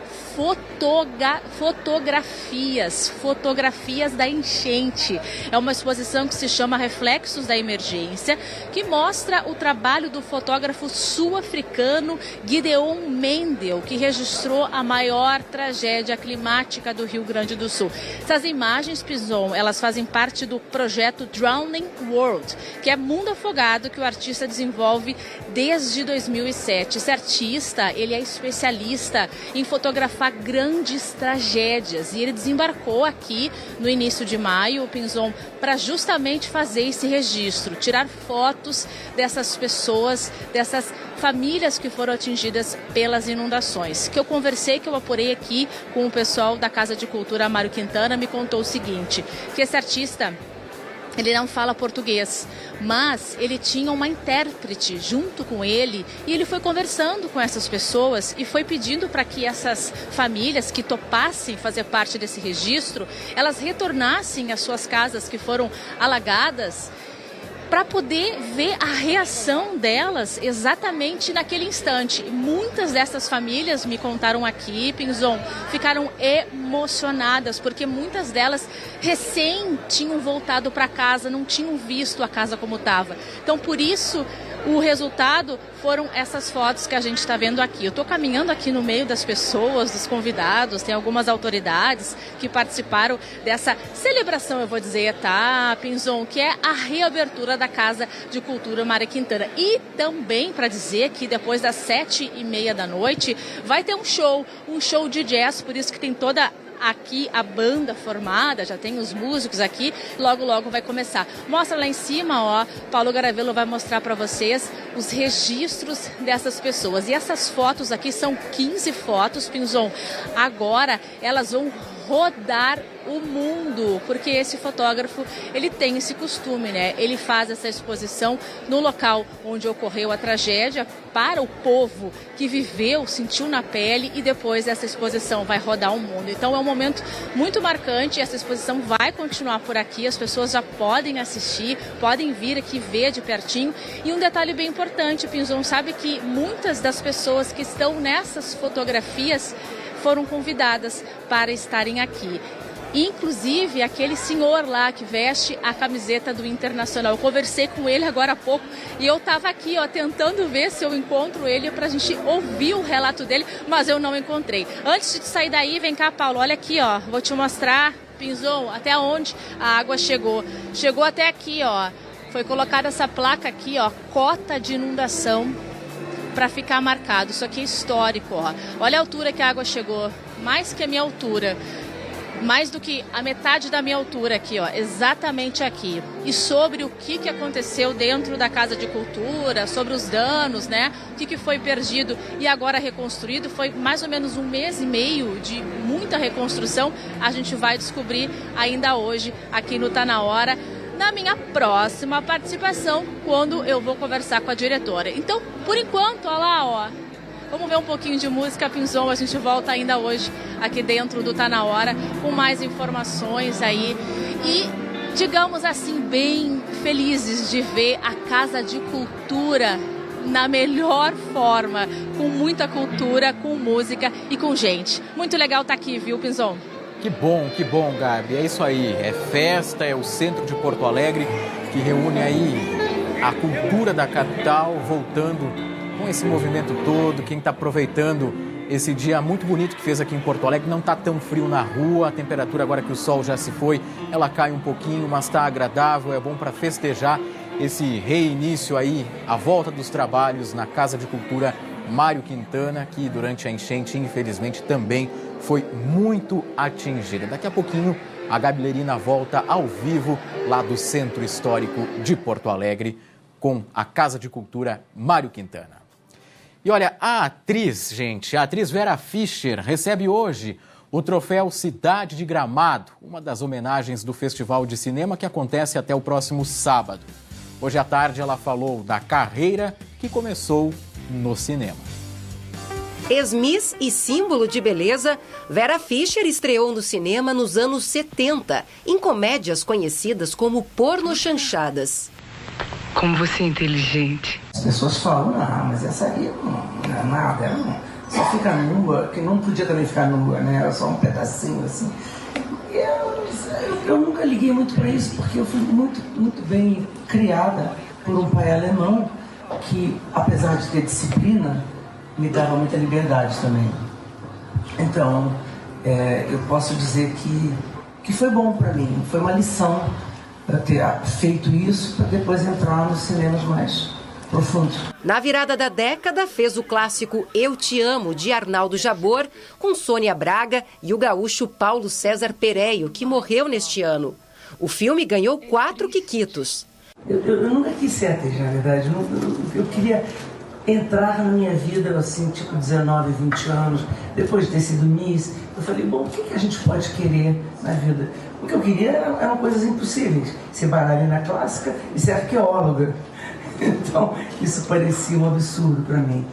fotografias da enchente. É uma exposição que se chama Reflexos da Emergência, que mostra o trabalho do fotógrafo sul-africano Gideon Mendel, que registrou a maior tragédia climática do Rio Grande do Sul. Essas imagens, Pinzon, elas fazem parte do projeto Drowning World, que é mundo afogado que o artista desenvolve desde 2007. Esse artista, ele é especialista em fotografar grandes tragédias e ele desembarcou aqui no início de maio, Pinzon, para justamente fazer esse registro, tirar fotos dessas pessoas, dessas famílias que foram atingidas pelas inundações. Que eu conversei, que eu apurei aqui com o pessoal da Casa de Cultura Mário Quintana, me contou o seguinte, que esse artista, ele não fala português, mas ele tinha uma intérprete junto com ele e ele foi conversando com essas pessoas e foi pedindo para que essas famílias que topassem fazer parte desse registro, elas retornassem às suas casas que foram alagadas, para poder ver a reação delas exatamente naquele instante. Muitas dessas famílias, me contaram aqui, Pinzon, ficaram emocionadas, porque muitas delas recém tinham voltado para casa, não tinham visto a casa como estava. Então, por isso, o resultado foram essas fotos que a gente está vendo aqui. Eu estou caminhando aqui no meio das pessoas, dos convidados, tem algumas autoridades que participaram dessa celebração, eu vou dizer, tá, Pinzon, que é a reabertura da Casa de Cultura Mário Quintana. E também para dizer que depois das 7h30 da noite vai ter um show de jazz, por isso que tem toda aqui a banda formada, já tem os músicos aqui, logo vai começar. Mostra lá em cima, ó, Paulo Garavelo vai mostrar para vocês os registros dessas pessoas. E essas fotos aqui são 15 fotos, Pinzon. Agora elas vão rodar o mundo, porque esse fotógrafo, ele tem esse costume, né? Ele faz essa exposição no local onde ocorreu a tragédia para o povo que viveu, sentiu na pele, e depois essa exposição vai rodar o mundo. Então é um momento muito marcante, essa exposição vai continuar por aqui, as pessoas já podem assistir, podem vir aqui ver de pertinho. E um detalhe bem importante, Pinzon, sabe que muitas das pessoas que estão nessas fotografias foram convidadas para estarem aqui. Inclusive aquele senhor lá que veste a camiseta do Internacional. Eu conversei com ele agora há pouco e eu estava aqui, ó, tentando ver se eu encontro ele para a gente ouvir o relato dele, mas eu não encontrei. Antes de sair daí, vem cá, Paulo, olha aqui, ó, vou te mostrar, Pinzon, até onde a água chegou. Chegou até aqui, ó. Foi colocada essa placa aqui, ó, cota de inundação, para ficar marcado. Isso aqui é histórico, ó. Olha a altura que a água chegou, mais que a minha altura, mais do que a metade da minha altura aqui, ó, exatamente aqui. E sobre o que aconteceu dentro da Casa de Cultura, sobre os danos, né? O que foi perdido e agora reconstruído, foi mais ou menos 1 mês e meio de muita reconstrução. A gente vai descobrir ainda hoje aqui no Tá Na Hora, na minha próxima participação, quando eu vou conversar com a diretora. Então, por enquanto, olha lá, ó, vamos ver um pouquinho de música, Pinzon, a gente volta ainda hoje aqui dentro do Tá Na Hora com mais informações aí e, digamos assim, bem felizes de ver a Casa de Cultura na melhor forma, com muita cultura, com música e com gente. Muito legal estar aqui, viu, Pinzon? Que bom, Gabi. É isso aí, é festa, é o centro de Porto Alegre que reúne aí a cultura da capital, voltando com esse movimento todo, quem está aproveitando esse dia muito bonito que fez aqui em Porto Alegre. Não está tão frio na rua, a temperatura agora que o sol já se foi, ela cai um pouquinho, mas está agradável, é bom para festejar esse reinício aí, a volta dos trabalhos na Casa de Cultura Mário Quintana, que durante a enchente, infelizmente, também foi muito atingida. Daqui a pouquinho, a Gabi Lerina volta ao vivo lá do Centro Histórico de Porto Alegre com a Casa de Cultura Mário Quintana. E olha, a atriz Vera Fischer recebe hoje o troféu Cidade de Gramado, uma das homenagens do Festival de Cinema que acontece até o próximo sábado. Hoje à tarde ela falou da carreira que começou no cinema. Ex-Miss e símbolo de beleza, Vera Fischer estreou no cinema nos anos 70, em comédias conhecidas como pornochanchadas. Como você é inteligente. As pessoas falam, mas essa aí não é nada, ela só fica nua, que não podia também ficar nua, né? Era só um pedacinho assim. E eu nunca liguei muito para isso, porque eu fui muito bem criada por um pai alemão que, apesar de ter disciplina, me dava muita liberdade também. Então, eu posso dizer que foi bom para mim, foi uma lição para ter feito isso, para depois entrar nos cinemas mais profundos. Na virada da década, fez o clássico Eu Te Amo, de Arnaldo Jabor, com Sônia Braga e o gaúcho Paulo César Pereio, que morreu neste ano. O filme ganhou 4 quiquitos. Eu nunca quis ser atriz, na verdade. Eu queria entrar na minha vida, assim, tipo 19, 20 anos, depois de ter sido Miss. Eu falei, bom, o que a gente pode querer na vida? O que eu queria eram coisas impossíveis. Ser bailarina clássica e ser arqueóloga. Então, isso parecia um absurdo para mim.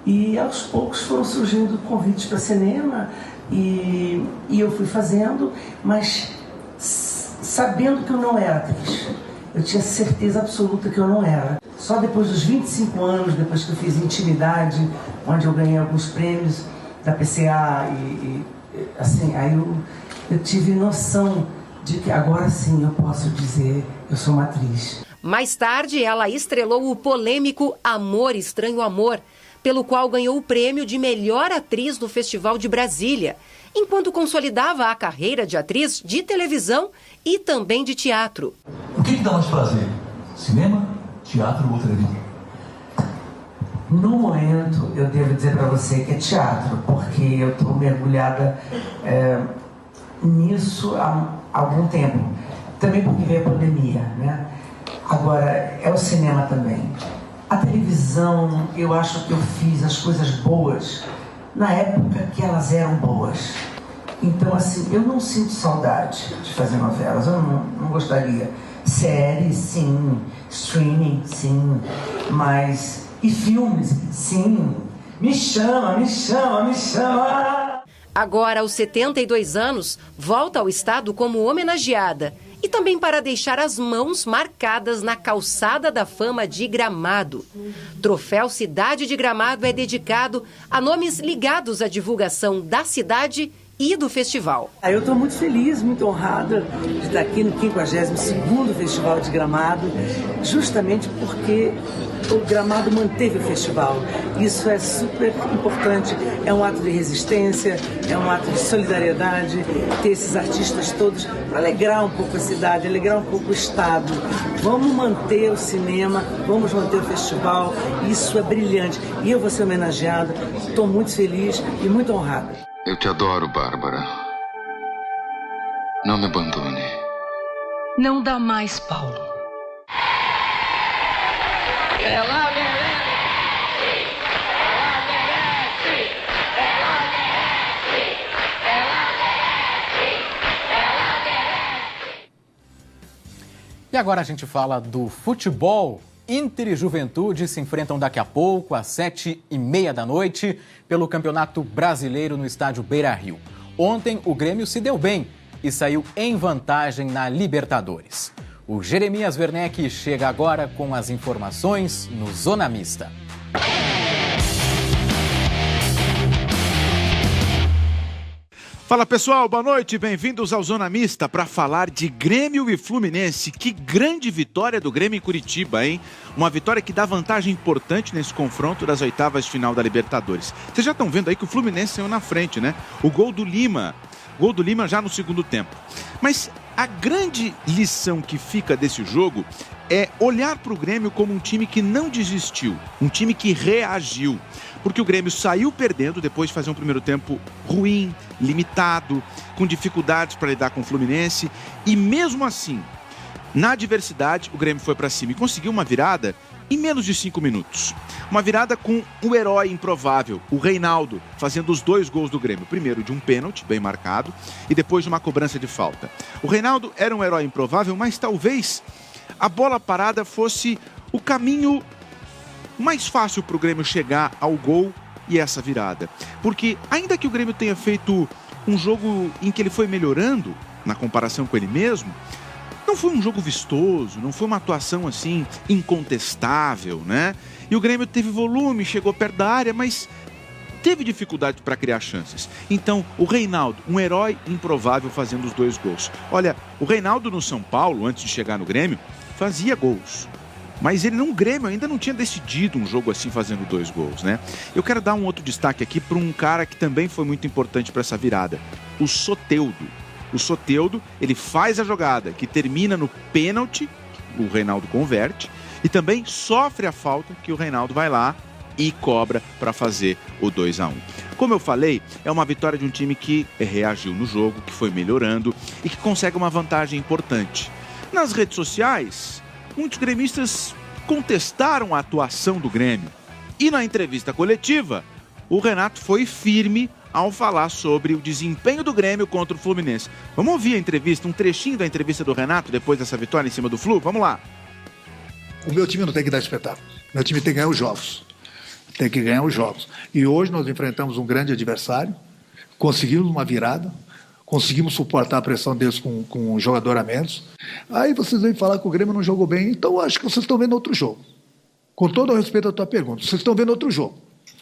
E aos poucos foram surgindo convites para cinema e eu fui fazendo, mas sabendo que eu não era atriz. Eu tinha certeza absoluta que eu não era. Só depois dos 25 anos, depois que eu fiz Intimidade, onde eu ganhei alguns prêmios da PCA, assim, aí eu tive noção de que agora sim eu posso dizer que eu sou uma atriz. Mais tarde, ela estrelou o polêmico Amor, Estranho Amor, pelo qual ganhou o prêmio de melhor atriz no Festival de Brasília, enquanto consolidava a carreira de atriz de televisão e também de teatro. O que dá mais prazer? Cinema, teatro ou televisão? No momento, eu devo dizer para você que é teatro, porque eu estou mergulhada nisso há algum tempo. Também porque veio a pandemia, né? Agora, é o cinema também. A televisão, eu acho que eu fiz as coisas boas na época que elas eram boas. Então, assim, eu não sinto saudade de fazer novelas, eu não gostaria. Séries, sim. Streaming, sim. Mas... E filmes, sim. Me chama, me chama, me chama. Agora, aos 72 anos, volta ao estado como homenageada. E também para deixar as mãos marcadas na calçada da fama de Gramado. Troféu Cidade de Gramado é dedicado a nomes ligados à divulgação da cidade e do festival. Eu estou muito feliz, muito honrada de estar aqui no 52º Festival de Gramado, justamente porque o Gramado manteve o festival. Isso é super importante, é um ato de resistência, é um ato de solidariedade, ter esses artistas todos para alegrar um pouco a cidade, alegrar um pouco o estado. Vamos manter o cinema, vamos manter o festival, isso é brilhante. E eu vou ser homenageada, estou muito feliz e muito honrada. Eu te adoro, Bárbara. Não me abandone. Não dá mais, Paulo. Ela merece! Ela merece! Ela merece! Ela merece! Ela merece! E agora a gente fala do futebol. Inter e Juventude se enfrentam daqui a pouco, às 7h30 da noite, pelo Campeonato Brasileiro no estádio Beira-Rio. Ontem, o Grêmio se deu bem e saiu em vantagem na Libertadores. O Jeremias Werneck chega agora com as informações no Zona Mista. Fala pessoal, boa noite, bem-vindos ao Zona Mista para falar de Grêmio e Fluminense. Que grande vitória do Grêmio em Curitiba, hein? Uma vitória que dá vantagem importante nesse confronto das oitavas de final da Libertadores. Vocês já estão vendo aí que o Fluminense saiu na frente, né? O gol do Lima já no segundo tempo. Mas a grande lição que fica desse jogo é olhar para o Grêmio como um time que não desistiu, um time que reagiu. Porque o Grêmio saiu perdendo depois de fazer um primeiro tempo ruim, limitado, com dificuldades para lidar com o Fluminense. E mesmo assim, na adversidade, o Grêmio foi para cima e conseguiu uma virada em menos de 5 minutos. Uma virada com o herói improvável, o Reinaldo, fazendo os 2 gols do Grêmio. Primeiro de um pênalti, bem marcado, e depois de uma cobrança de falta. O Reinaldo era um herói improvável, mas talvez a bola parada fosse o caminho mais fácil para o Grêmio chegar ao gol e essa virada. Porque ainda que o Grêmio tenha feito um jogo em que ele foi melhorando, na comparação com ele mesmo, não foi um jogo vistoso, não foi uma atuação assim incontestável, né? E o Grêmio teve volume, chegou perto da área, mas teve dificuldade para criar chances. Então, o Reinaldo, um herói improvável fazendo os 2 gols. Olha, o Reinaldo no São Paulo, antes de chegar no Grêmio, fazia gols. Mas ele no Grêmio ainda não tinha decidido um jogo assim fazendo 2 gols, né? Eu quero dar um outro destaque aqui para um cara que também foi muito importante para essa virada. O Soteldo. O Soteldo, ele faz a jogada que termina no pênalti, o Reinaldo converte, e também sofre a falta que o Reinaldo vai lá e cobra para fazer o 2-1. Como eu falei, é uma vitória de um time que reagiu no jogo, que foi melhorando e que consegue uma vantagem importante. Nas redes sociais, muitos gremistas contestaram a atuação do Grêmio. E na entrevista coletiva, o Renato foi firme ao falar sobre o desempenho do Grêmio contra o Fluminense. Vamos ouvir a entrevista, um trechinho da entrevista do Renato depois dessa vitória em cima do Flu? Vamos lá. O meu time não tem que dar espetáculo. Meu time tem que ganhar os jogos. Tem que ganhar os jogos. E hoje nós enfrentamos um grande adversário, conseguimos uma virada, conseguimos suportar a pressão deles com um jogador a menos. Aí vocês vêm falar que o Grêmio não jogou bem, então acho que vocês estão vendo outro jogo. Com todo o respeito à tua pergunta, vocês estão vendo outro jogo.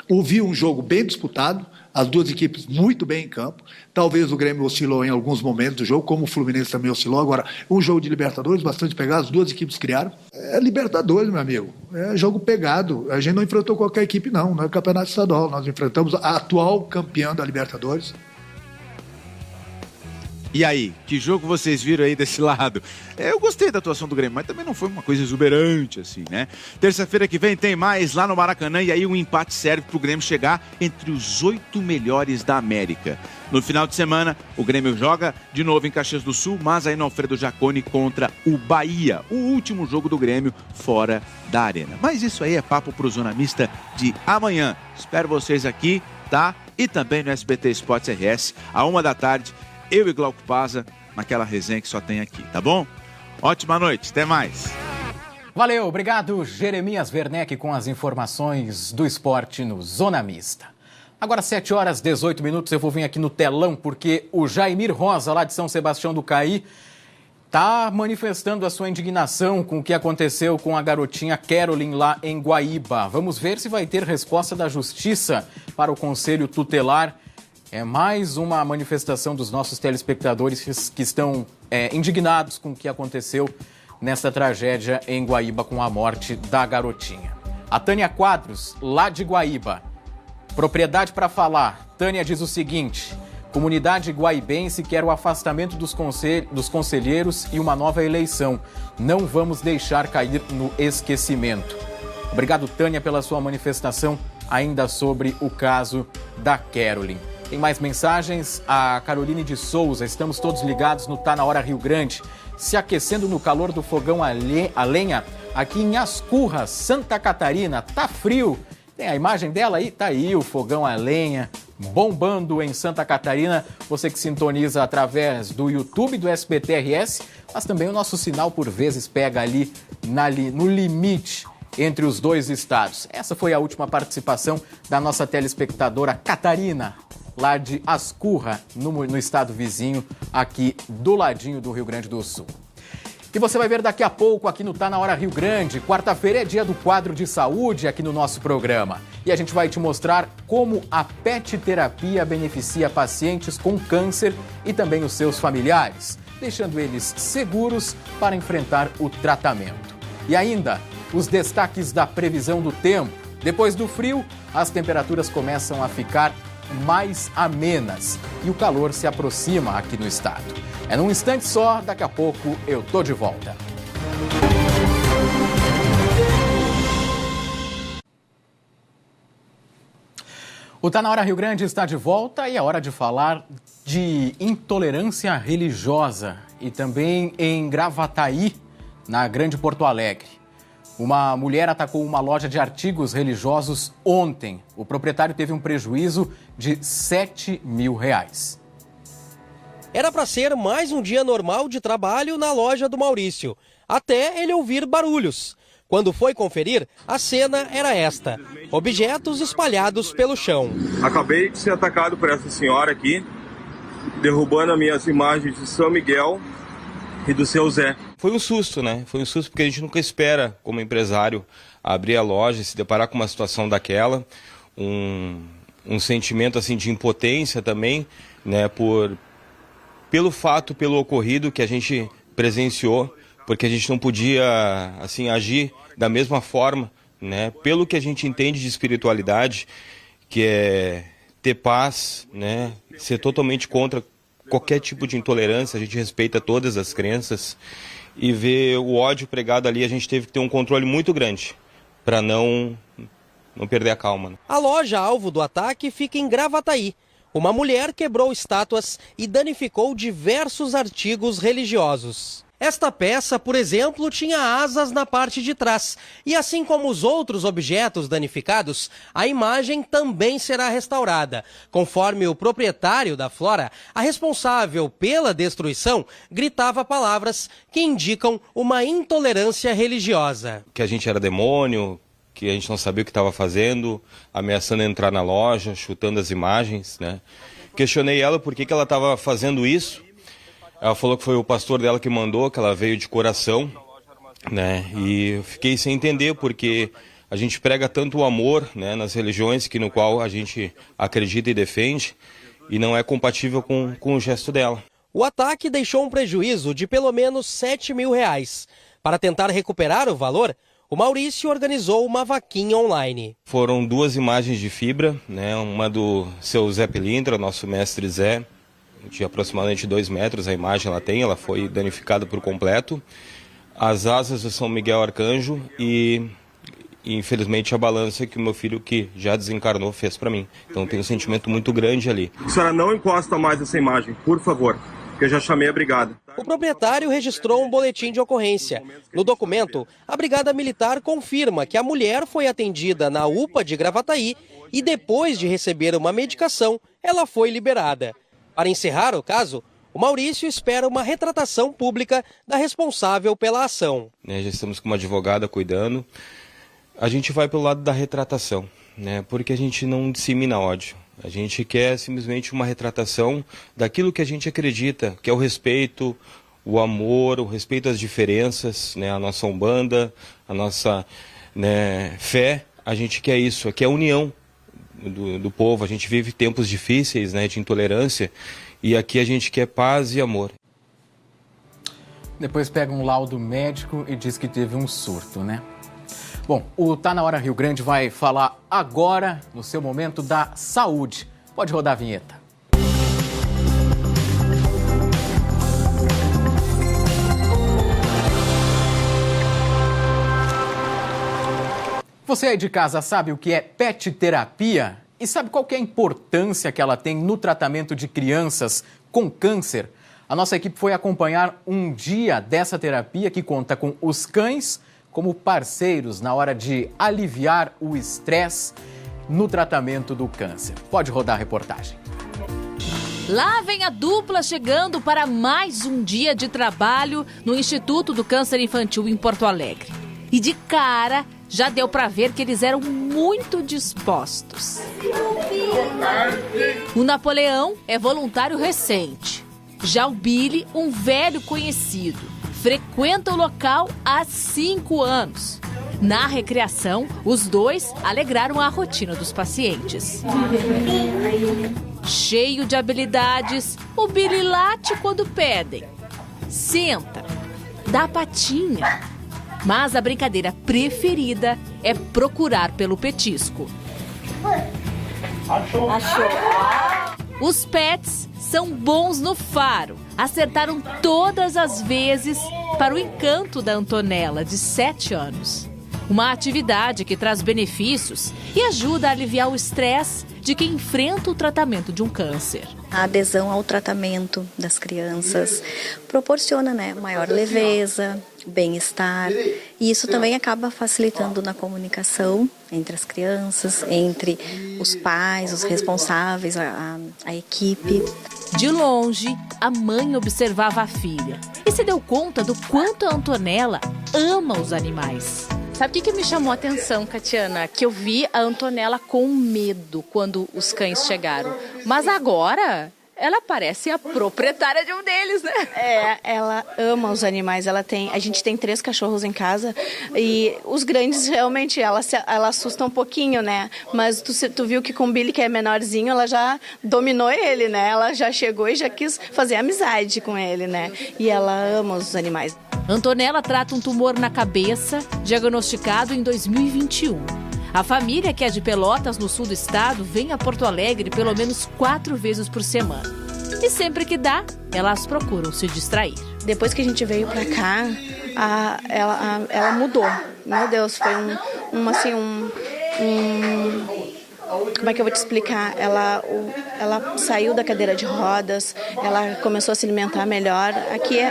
Ouvi um jogo bem disputado, as 2 equipes muito bem em campo. Talvez o Grêmio oscilou em alguns momentos do jogo, como o Fluminense também oscilou. Agora, um jogo de Libertadores bastante pegado, as 2 equipes criaram. É Libertadores, meu amigo. É jogo pegado. A gente não enfrentou qualquer equipe, não. Não é campeonato estadual. Nós enfrentamos a atual campeã da Libertadores. E aí, que jogo vocês viram aí desse lado? Eu gostei da atuação do Grêmio, mas também não foi uma coisa exuberante assim, né? Terça-feira que vem tem mais lá no Maracanã e aí um empate serve para o Grêmio chegar entre os 8 melhores da América. No final de semana, o Grêmio joga de novo em Caxias do Sul, mas aí no Alfredo Jaconi contra o Bahia, o último jogo do Grêmio fora da Arena. Mas isso aí é papo pro Zona Mista de amanhã. Espero vocês aqui, tá? E também no SBT Esportes RS, à 13h. Eu e Glauco Paza, naquela resenha que só tem aqui, tá bom? Ótima noite, até mais. Valeu, obrigado Jeremias Werneck com as informações do esporte no Zona Mista. Agora 7h18, eu vou vir aqui no telão porque o Jaimir Rosa, lá de São Sebastião do Caí, está manifestando a sua indignação com o que aconteceu com a garotinha Caroline lá em Guaíba. Vamos ver se vai ter resposta da Justiça para o Conselho Tutelar. É mais uma manifestação dos nossos telespectadores que estão indignados com o que aconteceu nessa tragédia em Guaíba com a morte da garotinha. A Tânia Quadros, lá de Guaíba. Propriedade para falar. Tânia diz o seguinte: comunidade guaibense quer o afastamento dos conselheiros e uma nova eleição. Não vamos deixar cair no esquecimento. Obrigado, Tânia, pela sua manifestação ainda sobre o caso da Caroline. Tem mais mensagens? A Caroline de Souza, estamos todos ligados no Tá Na Hora Rio Grande, se aquecendo no calor do fogão a lenha aqui em Ascurra, Santa Catarina. Tá frio. Tem a imagem dela aí? Tá aí o fogão a lenha bombando em Santa Catarina. Você que sintoniza através do YouTube do SBT-RS, mas também o nosso sinal por vezes pega ali no limite entre os 2 estados. Essa foi a última participação da nossa telespectadora Catarina, lá de Ascurra, no estado vizinho, aqui do ladinho do Rio Grande do Sul. E você vai ver daqui a pouco aqui no Tá Na Hora Rio Grande. Quarta-feira é dia do quadro de saúde aqui no nosso programa. E a gente vai te mostrar como a pet terapia beneficia pacientes com câncer e também os seus familiares, deixando eles seguros para enfrentar o tratamento. E ainda, os destaques da previsão do tempo. Depois do frio, as temperaturas começam a ficar mais amenas e o calor se aproxima aqui no estado. É num instante só, daqui a pouco eu tô de volta. O Tá Na Hora Rio Grande está de volta e é hora de falar de intolerância religiosa e também em Gravataí, na Grande Porto Alegre. Uma mulher atacou uma loja de artigos religiosos ontem. O proprietário teve um prejuízo de R$7 mil. Era para ser mais um dia normal de trabalho na loja do Maurício, até ele ouvir barulhos. Quando foi conferir, a cena era esta: objetos espalhados pelo chão. Acabei de ser atacado por essa senhora aqui, derrubando as minhas imagens de São Miguel e do seu Zé. Foi um susto, né? Foi um susto porque a gente nunca espera, como empresário, abrir a loja e se deparar com uma situação daquela. Um sentimento assim de impotência também, né? Pelo fato, pelo ocorrido que a gente presenciou, porque a gente não podia assim agir da mesma forma, né? Pelo que a gente entende de espiritualidade, que é ter paz, né? Ser totalmente contra qualquer tipo de intolerância, a gente respeita todas as crenças, e ver o ódio pregado ali, a gente teve que ter um controle muito grande para não perder a calma. A loja alvo do ataque fica em Gravataí. Uma mulher quebrou estátuas e danificou diversos artigos religiosos. Esta peça, por exemplo, tinha asas na parte de trás. E assim como os outros objetos danificados, a imagem também será restaurada. Conforme o proprietário da Flora, a responsável pela destruição gritava palavras que indicam uma intolerância religiosa. Que a gente era demônio, que a gente não sabia o que estava fazendo, ameaçando entrar na loja, chutando as imagens, né? Questionei ela por que ela estava fazendo isso. Ela falou que foi o pastor dela que mandou, que ela veio de coração, né? E eu fiquei sem entender, porque a gente prega tanto o amor, né, nas religiões no qual a gente acredita e defende, e não é compatível com o gesto dela. O ataque deixou um prejuízo de pelo menos R$7 mil. Para tentar recuperar o valor, o Maurício organizou uma vaquinha online. Foram 2 imagens de fibra, né? Uma do seu Zé Pilintra, nosso mestre Zé, de aproximadamente 2 metros, a imagem ela foi danificada por completo. As asas do São Miguel Arcanjo e infelizmente a balança que o meu filho, que já desencarnou, fez para mim. Então tem um sentimento muito grande ali. A senhora não encosta mais essa imagem, por favor, que eu já chamei a brigada. O proprietário registrou um boletim de ocorrência. No documento, a Brigada Militar confirma que a mulher foi atendida na UPA de Gravataí e depois de receber uma medicação, ela foi liberada. Para encerrar o caso, o Maurício espera uma retratação pública da responsável pela ação. Já estamos com uma advogada cuidando. A gente vai pelo lado da retratação, né? Porque a gente não dissemina ódio. A gente quer simplesmente uma retratação daquilo que a gente acredita, que é o respeito, o amor, o respeito às diferenças, né? A nossa Umbanda, a nossa, né, fé. A gente quer isso, quer a união do povo. A gente vive tempos difíceis, né, de intolerância, e aqui a gente quer paz e amor. Depois pega um laudo médico e diz que teve um surto, né? Bom, o Tá Na Hora Rio Grande vai falar agora, no seu momento, da saúde. Pode rodar a vinheta. Você aí de casa sabe o que é pet terapia? E sabe qual que é a importância que ela tem no tratamento de crianças com câncer? A nossa equipe foi acompanhar um dia dessa terapia que conta com os cães como parceiros na hora de aliviar o estresse no tratamento do câncer. Pode rodar a reportagem. Lá vem a dupla chegando para mais um dia de trabalho no Instituto do Câncer Infantil em Porto Alegre. E de cara, já deu para ver que eles eram muito dispostos. O Napoleão é voluntário recente. Já o Billy, um velho conhecido. frequenta o local há 5 anos. Na recreação, os dois alegraram a rotina dos pacientes. Cheio de habilidades, o Billy late quando pedem. Senta, dá patinha. Mas a brincadeira preferida é procurar pelo petisco. Achou. Os pets são bons no faro. Acertaram todas as vezes para o encanto da Antonella, de 7 anos. Uma atividade que traz benefícios e ajuda a aliviar o estresse de quem enfrenta o tratamento de um câncer. A adesão ao tratamento das crianças proporciona, maior leveza, bem-estar, e isso também acaba facilitando na comunicação entre as crianças, entre os pais, os responsáveis, a equipe. De longe, a mãe observava a filha e se deu conta do quanto a Antonella ama os animais. Sabe o que me chamou a atenção, Catiana? Que eu vi a Antonella com medo quando os cães chegaram. Mas agora ela parece a proprietária de um deles, né? Ela ama os animais. A gente tem 3 cachorros em casa e os grandes realmente ela assusta um pouquinho, né? Mas tu viu que com o Billy, que é menorzinho, ela já dominou ele, né? Ela já chegou e já quis fazer amizade com ele, né? E ela ama os animais. Antonella trata um tumor na cabeça, diagnosticado em 2021. A família, que é de Pelotas, no sul do estado, vem a Porto Alegre pelo menos 4 vezes por semana. E sempre que dá, elas procuram se distrair. Depois que a gente veio pra cá, ela mudou. Meu Deus, foi como é que eu vou te explicar? Ela saiu da cadeira de rodas, ela começou a se alimentar melhor.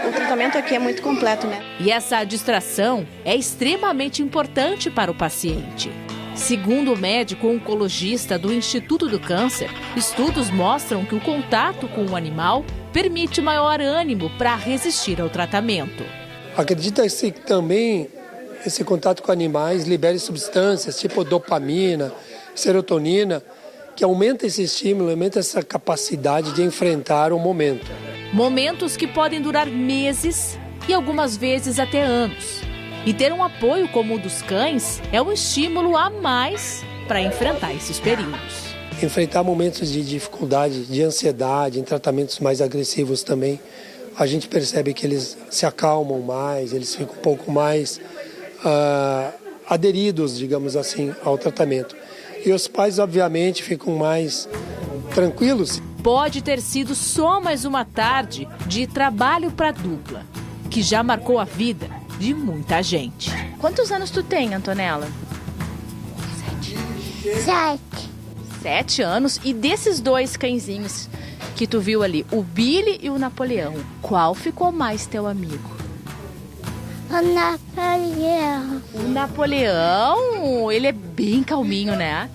O tratamento aqui é muito completo, né? E essa distração é extremamente importante para o paciente. Segundo o médico oncologista do Instituto do Câncer, estudos mostram que o contato com o animal permite maior ânimo para resistir ao tratamento. Acredita-se que também esse contato com animais libere substâncias tipo dopamina, serotonina, que aumenta esse estímulo, aumenta essa capacidade de enfrentar o momento. Momentos que podem durar meses e algumas vezes até anos. E ter um apoio como o dos cães é um estímulo a mais para enfrentar esses períodos. Enfrentar momentos de dificuldade, de ansiedade, em tratamentos mais agressivos também, a gente percebe que eles se acalmam mais, eles ficam um pouco mais aderidos, digamos assim, ao tratamento. E os pais, obviamente, ficam mais tranquilos. Pode ter sido só mais uma tarde de trabalho para a dupla, que já marcou a vida de muita gente. Quantos anos tu tem, Antonella? 7. 7 anos. E desses 2 cãezinhos que tu viu ali, o Billy e o Napoleão, qual ficou mais teu amigo? O Napoleão. O Napoleão, ele é bem calminho, né?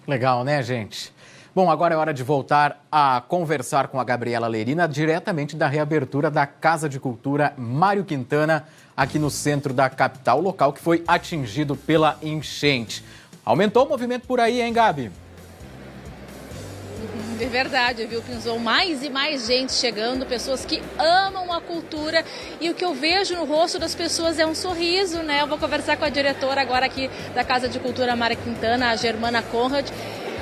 Legal, né, gente? Bom, agora é hora de voltar a conversar com a Gabriela Lerina, diretamente da reabertura da Casa de Cultura Mário Quintana, aqui no centro da capital, local que foi atingido pela enchente. Aumentou o movimento por aí, hein, Gabi? De verdade, viu, Pinzon? Mais e mais gente chegando, pessoas que amam a cultura, e o que eu vejo no rosto das pessoas é um sorriso, né? Eu vou conversar com a diretora agora aqui da Casa de Cultura Mário Quintana, a Germana Conrad.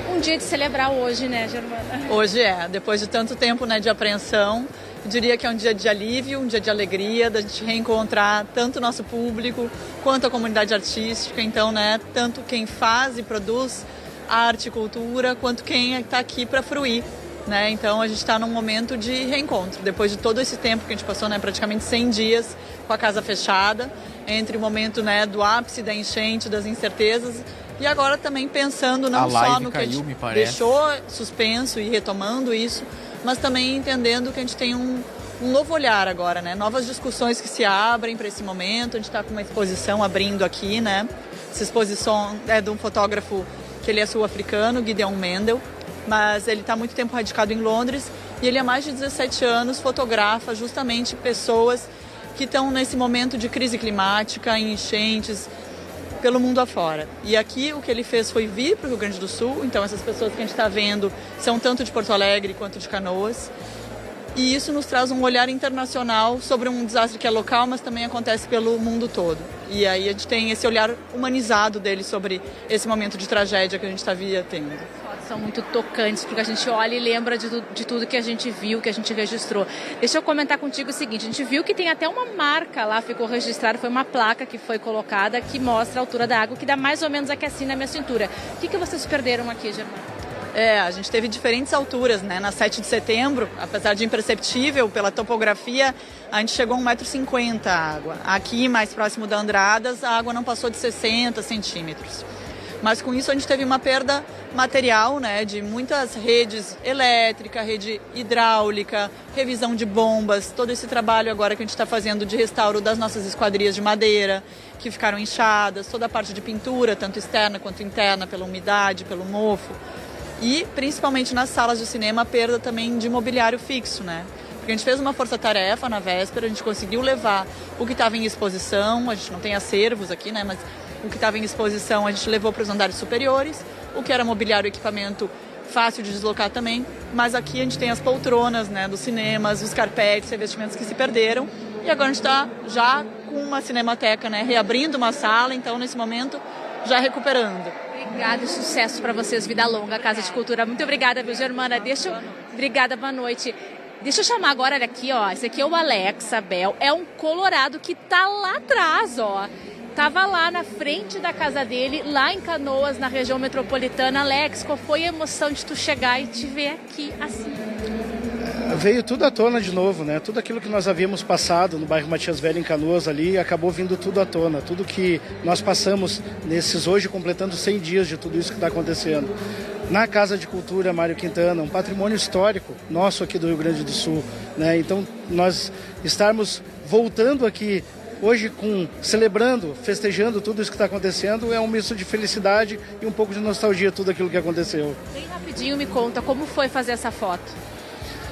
Um dia de celebrar hoje, né, Germana? Hoje depois de tanto tempo, né, de apreensão, eu diria que é um dia de alívio, um dia de alegria, da gente reencontrar tanto o nosso público quanto a comunidade artística. Então, né, tanto quem faz e produz arte e cultura, quanto quem está aqui para fruir, né? Então a gente está num momento de reencontro, depois de todo esse tempo que a gente passou, né, praticamente 100 dias com a casa fechada, entre o momento, né, do ápice da enchente, das incertezas, e agora também pensando não só no que a gente deixou suspenso e retomando isso, mas também entendendo que a gente tem um novo olhar agora, né? Novas discussões que se abrem para esse momento. A gente está com uma exposição abrindo aqui, né? Essa exposição é de um fotógrafo que ele é sul-africano, Gideon Mendel, mas ele está há muito tempo radicado em Londres e ele há mais de 17 anos fotografa justamente pessoas que estão nesse momento de crise climática, em enchentes, pelo mundo afora. E aqui o que ele fez foi vir para o Rio Grande do Sul, então essas pessoas que a gente está vendo são tanto de Porto Alegre quanto de Canoas. E isso nos traz um olhar internacional sobre um desastre que é local, mas também acontece pelo mundo todo. E aí a gente tem esse olhar humanizado dele sobre esse momento de tragédia que a gente está tendo. São muito tocantes, porque a gente olha e lembra de tudo que a gente viu, que a gente registrou. Deixa eu comentar contigo o seguinte, a gente viu que tem até uma marca lá, ficou registrada, foi uma placa que foi colocada, que mostra a altura da água, que dá mais ou menos aqui assim na minha cintura. O que vocês perderam aqui, Germana? A gente teve diferentes alturas, né? Na 7 de setembro, apesar de imperceptível pela topografia, a gente chegou a 1,50 m a água. Aqui, mais próximo da Andradas, a água não passou de 60 centímetros. Mas com isso a gente teve uma perda material, né, de muitas redes elétricas, rede hidráulica, revisão de bombas, todo esse trabalho agora que a gente está fazendo de restauro das nossas esquadrias de madeira, que ficaram inchadas, toda a parte de pintura, tanto externa quanto interna, pela umidade, pelo mofo. E, principalmente nas salas de cinema, a perda também de mobiliário fixo, né? Porque a gente fez uma força-tarefa na véspera, a gente conseguiu levar o que estava em exposição, a gente não tem acervos aqui, né? Mas o que estava em exposição a gente levou para os andares superiores, o que era mobiliário e equipamento fácil de deslocar também, mas aqui a gente tem as poltronas, né, dos cinemas, os carpetes, revestimentos que se perderam, e agora a gente está já com uma cinemateca, né, reabrindo uma sala, então nesse momento já recuperando. Obrigada e sucesso para vocês, vida longa, Casa de Cultura. Muito obrigada, viu, Germana? Obrigada, boa noite. Deixa eu chamar agora, olha aqui, ó, esse aqui é o Alex Abel, é um colorado que tá lá atrás, ó. Tava lá na frente da casa dele, lá em Canoas, na região metropolitana. Alex, qual foi a emoção de tu chegar e te ver aqui assim? Veio tudo à tona de novo, né? Tudo aquilo que nós havíamos passado no bairro Matias Velho, em Canoas, ali, acabou vindo tudo à tona. Tudo que nós passamos nesses hoje, completando 100 dias de tudo isso que está acontecendo. Na Casa de Cultura Mário Quintana, um patrimônio histórico nosso aqui do Rio Grande do Sul, né? Então, nós estarmos voltando aqui hoje, celebrando, festejando tudo isso que está acontecendo, é um misto de felicidade e um pouco de nostalgia, tudo aquilo que aconteceu. Bem rapidinho, me conta, como foi fazer essa foto?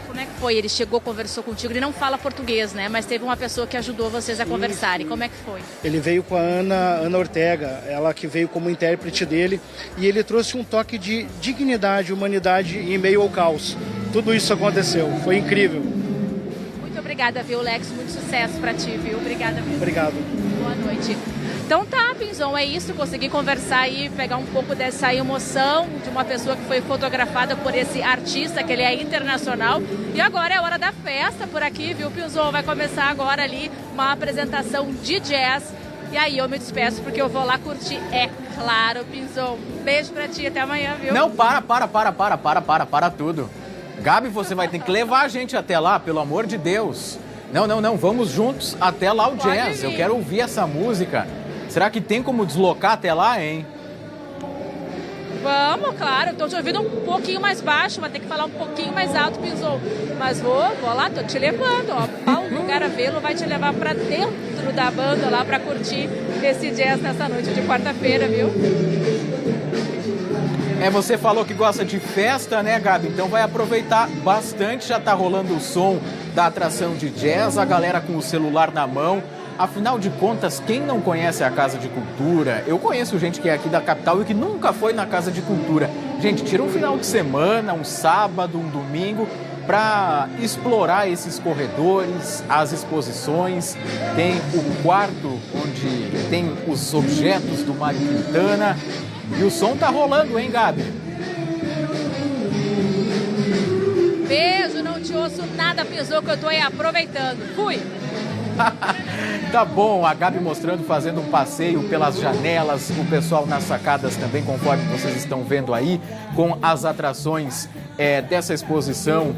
Como é que foi? Ele chegou, conversou contigo, ele não fala português, né? Mas teve uma pessoa que ajudou vocês a conversarem. Como é que foi? Ele veio com a Ana Ortega, ela que veio como intérprete dele, e ele trouxe um toque de dignidade, humanidade em meio ao caos. Tudo isso aconteceu, foi incrível. Obrigada, viu, Lex? Muito sucesso pra ti, viu? Obrigada, viu? Obrigado. Boa noite. Então tá, Pinzon, é isso. Consegui conversar e pegar um pouco dessa emoção de uma pessoa que foi fotografada por esse artista, que ele é internacional. E agora é hora da festa por aqui, viu, Pinzon? Vai começar agora ali uma apresentação de jazz. E aí eu me despeço porque eu vou lá curtir, é claro, Pinzon. Beijo pra ti, até amanhã, viu? Não, para tudo. Gabi, você vai ter que levar a gente até lá, pelo amor de Deus. Não, vamos juntos até lá o jazz. Eu quero ouvir essa música. Será que tem como deslocar até lá, hein? Vamos, claro. Eu tô te ouvindo um pouquinho mais baixo, vai ter que falar um pouquinho mais alto, Pinzon. Mas vou lá, tô te levando, ó. Paulo Garavelo vai te levar pra dentro da banda lá pra curtir esse jazz nessa noite de quarta-feira, viu? Você falou que gosta de festa, né, Gabi? Então vai aproveitar bastante. Já tá rolando o som da atração de jazz, a galera com o celular na mão. Afinal de contas, quem não conhece a Casa de Cultura? Eu conheço gente que é aqui da capital e que nunca foi na Casa de Cultura. Gente, tira um final de semana, um sábado, um domingo, para explorar esses corredores, as exposições. Tem o quarto onde tem os objetos do Mário Quintana. E o som tá rolando, hein, Gabi? Beijo, não te ouço nada, Pinzon, que eu tô aí aproveitando. Fui! Tá bom, a Gabi mostrando, fazendo um passeio pelas janelas, o pessoal nas sacadas também, conforme vocês estão vendo aí, com as atrações dessa exposição,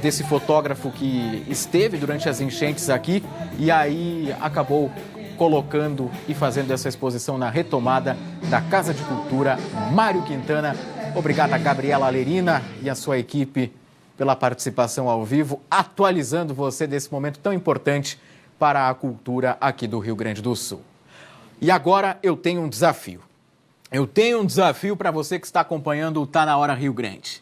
desse fotógrafo que esteve durante as enchentes aqui e aí acabou colocando e fazendo essa exposição na retomada da Casa de Cultura Mário Quintana. Obrigado a Gabriela Lerina e a sua equipe pela participação ao vivo, atualizando você desse momento tão importante para a cultura aqui do Rio Grande do Sul. E agora eu tenho um desafio. Eu tenho um desafio para você que está acompanhando o Tá Na Hora Rio Grande.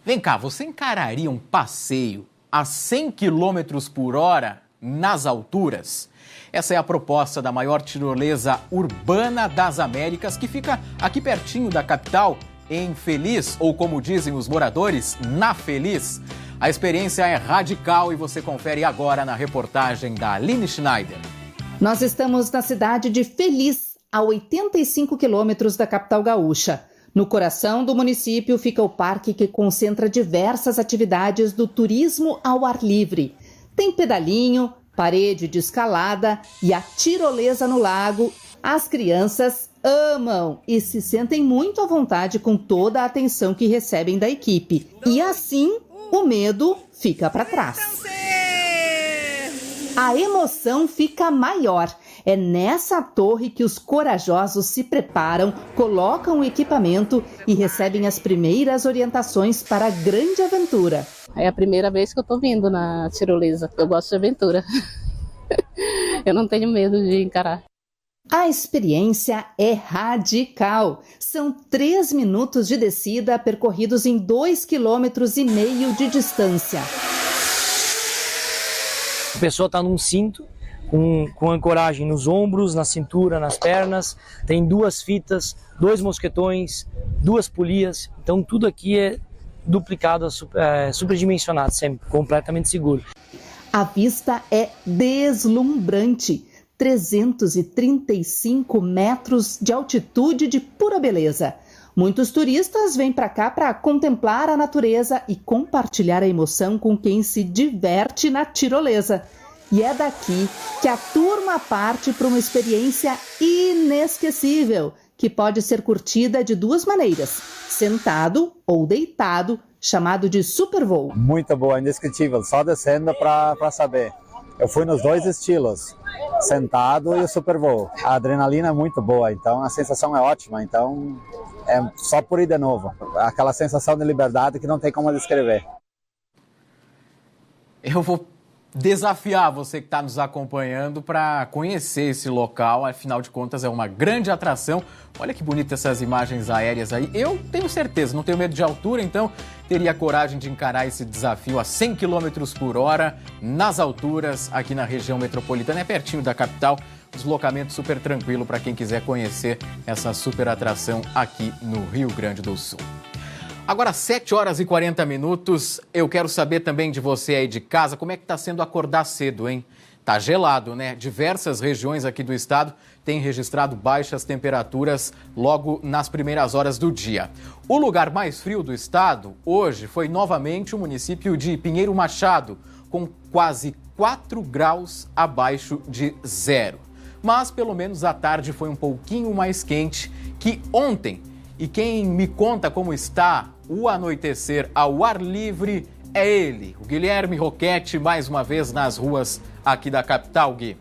Vem cá, você encararia um passeio a 100 km por hora nas alturas. Essa é a proposta da maior tirolesa urbana das Américas, que fica aqui pertinho da capital, em Feliz, ou como dizem os moradores, na Feliz. A experiência é radical e você confere agora na reportagem da Aline Schneider. Nós estamos na cidade de Feliz, a 85 quilômetros da capital gaúcha. No coração do município fica o parque que concentra diversas atividades do turismo ao ar livre. Tem pedalinho, parede de escalada e a tirolesa no lago. As crianças amam e se sentem muito à vontade com toda a atenção que recebem da equipe. E assim, o medo fica para trás. A emoção fica maior. É nessa torre que os corajosos se preparam, colocam o equipamento e recebem as primeiras orientações para a grande aventura. É a primeira vez que eu tô vindo na tirolesa. Eu gosto de aventura. Eu não tenho medo de encarar. A experiência é radical. São 3 minutos de descida percorridos em 2,5 km de distância. A pessoa está num cinto, com ancoragem nos ombros, na cintura, nas pernas. Tem 2 fitas, 2 mosquetões, 2 polias. Então tudo aqui é duplicado, superdimensionado, sempre completamente seguro. A vista é deslumbrante. 335 metros de altitude de pura beleza. Muitos turistas vêm para cá para contemplar a natureza e compartilhar a emoção com quem se diverte na tirolesa. E é daqui que a turma parte para uma experiência inesquecível, que pode ser curtida de 2 maneiras, sentado ou deitado, chamado de supervoo. Muito boa, indescritível, só descendo para saber. Eu fui nos 2 estilos, sentado e o supervoo. A adrenalina é muito boa, então a sensação é ótima, então é só por ir de novo. Aquela sensação de liberdade que não tem como descrever. Eu vou desafiar você que está nos acompanhando para conhecer esse local, afinal de contas é uma grande atração. Olha que bonitas essas imagens aéreas aí. Eu tenho certeza, não tenho medo de altura, então teria coragem de encarar esse desafio a 100 km por hora nas alturas aqui na região metropolitana. É pertinho da capital, deslocamento super tranquilo para quem quiser conhecer essa super atração aqui no Rio Grande do Sul. Agora, 7 horas e 40 minutos, eu quero saber também de você aí de casa, como é que está sendo acordar cedo, hein? Tá gelado, né? Diversas regiões aqui do estado têm registrado baixas temperaturas logo nas primeiras horas do dia. O lugar mais frio do estado, hoje, foi novamente o município de Pinheiro Machado, com quase 4 graus abaixo de zero. Mas, pelo menos, a tarde foi um pouquinho mais quente que ontem. E quem me conta como está o anoitecer ao ar livre é ele, o Guilherme Roquette, mais uma vez nas ruas aqui da capital, Gui.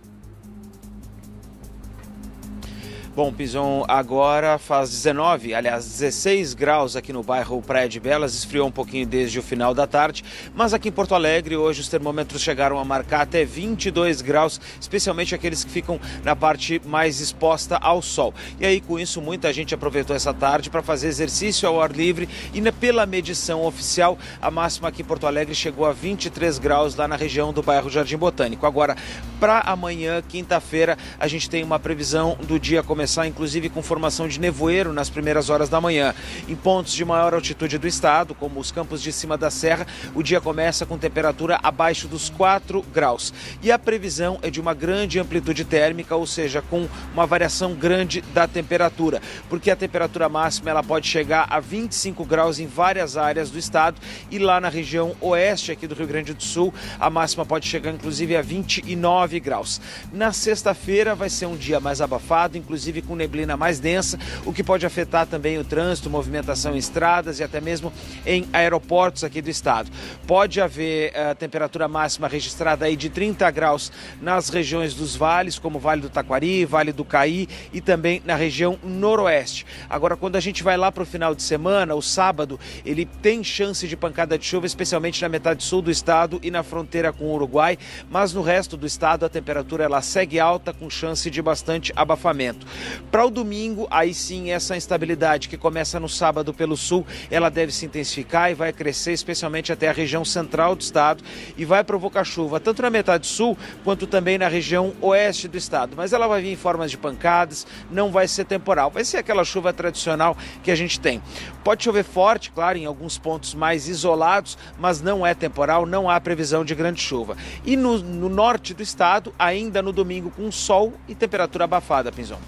Bom, Pison, agora faz 16 graus aqui no bairro Praia de Belas, esfriou um pouquinho desde o final da tarde, mas aqui em Porto Alegre hoje os termômetros chegaram a marcar até 22 graus, especialmente aqueles que ficam na parte mais exposta ao sol. E aí com isso muita gente aproveitou essa tarde para fazer exercício ao ar livre e pela medição oficial a máxima aqui em Porto Alegre chegou a 23 graus lá na região do bairro Jardim Botânico. Agora, para amanhã, quinta-feira, a gente tem uma previsão do dia começar inclusive com formação de nevoeiro nas primeiras horas da manhã. Em pontos de maior altitude do estado, como os campos de cima da serra, o dia começa com temperatura abaixo dos 4 graus. E a previsão é de uma grande amplitude térmica, ou seja, com uma variação grande da temperatura, porque a temperatura máxima ela pode chegar a 25 graus em várias áreas do estado e lá na região oeste aqui do Rio Grande do Sul, a máxima pode chegar inclusive a 29 graus. Na sexta-feira vai ser um dia mais abafado, inclusive com neblina mais densa, o que pode afetar também o trânsito, movimentação em estradas e até mesmo em aeroportos aqui do estado. Pode haver temperatura máxima registrada aí de 30 graus nas regiões dos vales, como o Vale do Taquari, Vale do Caí e também na região noroeste. Agora, quando a gente vai lá para o final de semana, o sábado, ele tem chance de pancada de chuva, especialmente na metade sul do estado e na fronteira com o Uruguai, mas no resto do estado a temperatura ela segue alta com chance de bastante abafamento. Para o domingo, aí sim, essa instabilidade que começa no sábado pelo sul, ela deve se intensificar e vai crescer, especialmente até a região central do estado, e vai provocar chuva tanto na metade sul quanto também na região oeste do estado. Mas ela vai vir em formas de pancadas, não vai ser temporal, vai ser aquela chuva tradicional que a gente tem. Pode chover forte, claro, em alguns pontos mais isolados, mas não é temporal, não há previsão de grande chuva. E no norte do estado, ainda no domingo, com sol e temperatura abafada, Pinzon.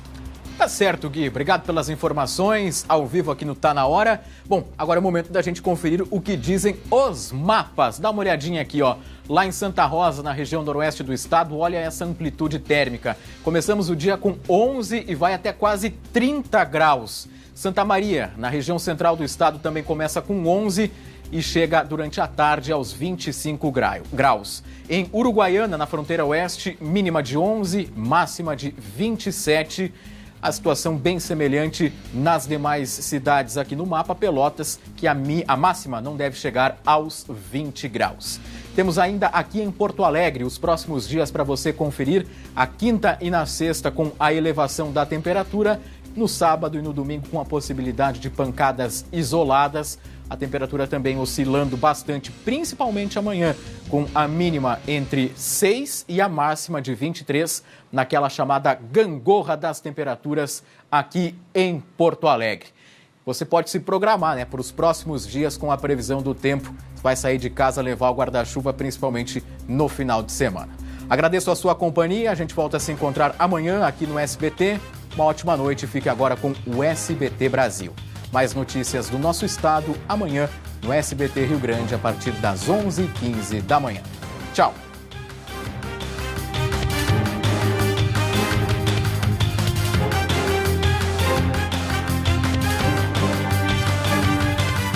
Tá certo, Gui. Obrigado pelas informações ao vivo aqui no Tá Na Hora. Bom, agora é o momento da gente conferir o que dizem os mapas. Dá uma olhadinha aqui, ó. Lá em Santa Rosa, na região noroeste do estado, olha essa amplitude térmica. Começamos o dia com 11 e vai até quase 30 graus. Santa Maria, na região central do estado, também começa com 11 e chega durante a tarde aos 25 graus. Em Uruguaiana, na fronteira oeste, mínima de 11, máxima de 27. A situação bem semelhante nas demais cidades aqui no mapa. Pelotas, que a máxima não deve chegar aos 20 graus. Temos ainda aqui em Porto Alegre os próximos dias para você conferir, a quinta e na sexta com a elevação da temperatura, no sábado e no domingo com a possibilidade de pancadas isoladas. A temperatura também oscilando bastante, principalmente amanhã, com a mínima entre 6 e a máxima de 23, naquela chamada gangorra das temperaturas aqui em Porto Alegre. Você pode se programar, né, para os próximos dias com a previsão do tempo. Você vai sair de casa, levar o guarda-chuva, principalmente no final de semana. Agradeço a sua companhia, a gente volta a se encontrar amanhã aqui no SBT. Uma ótima noite, fique agora com o SBT Brasil. Mais notícias do nosso estado amanhã no SBT Rio Grande a partir das 11h15 da manhã. Tchau!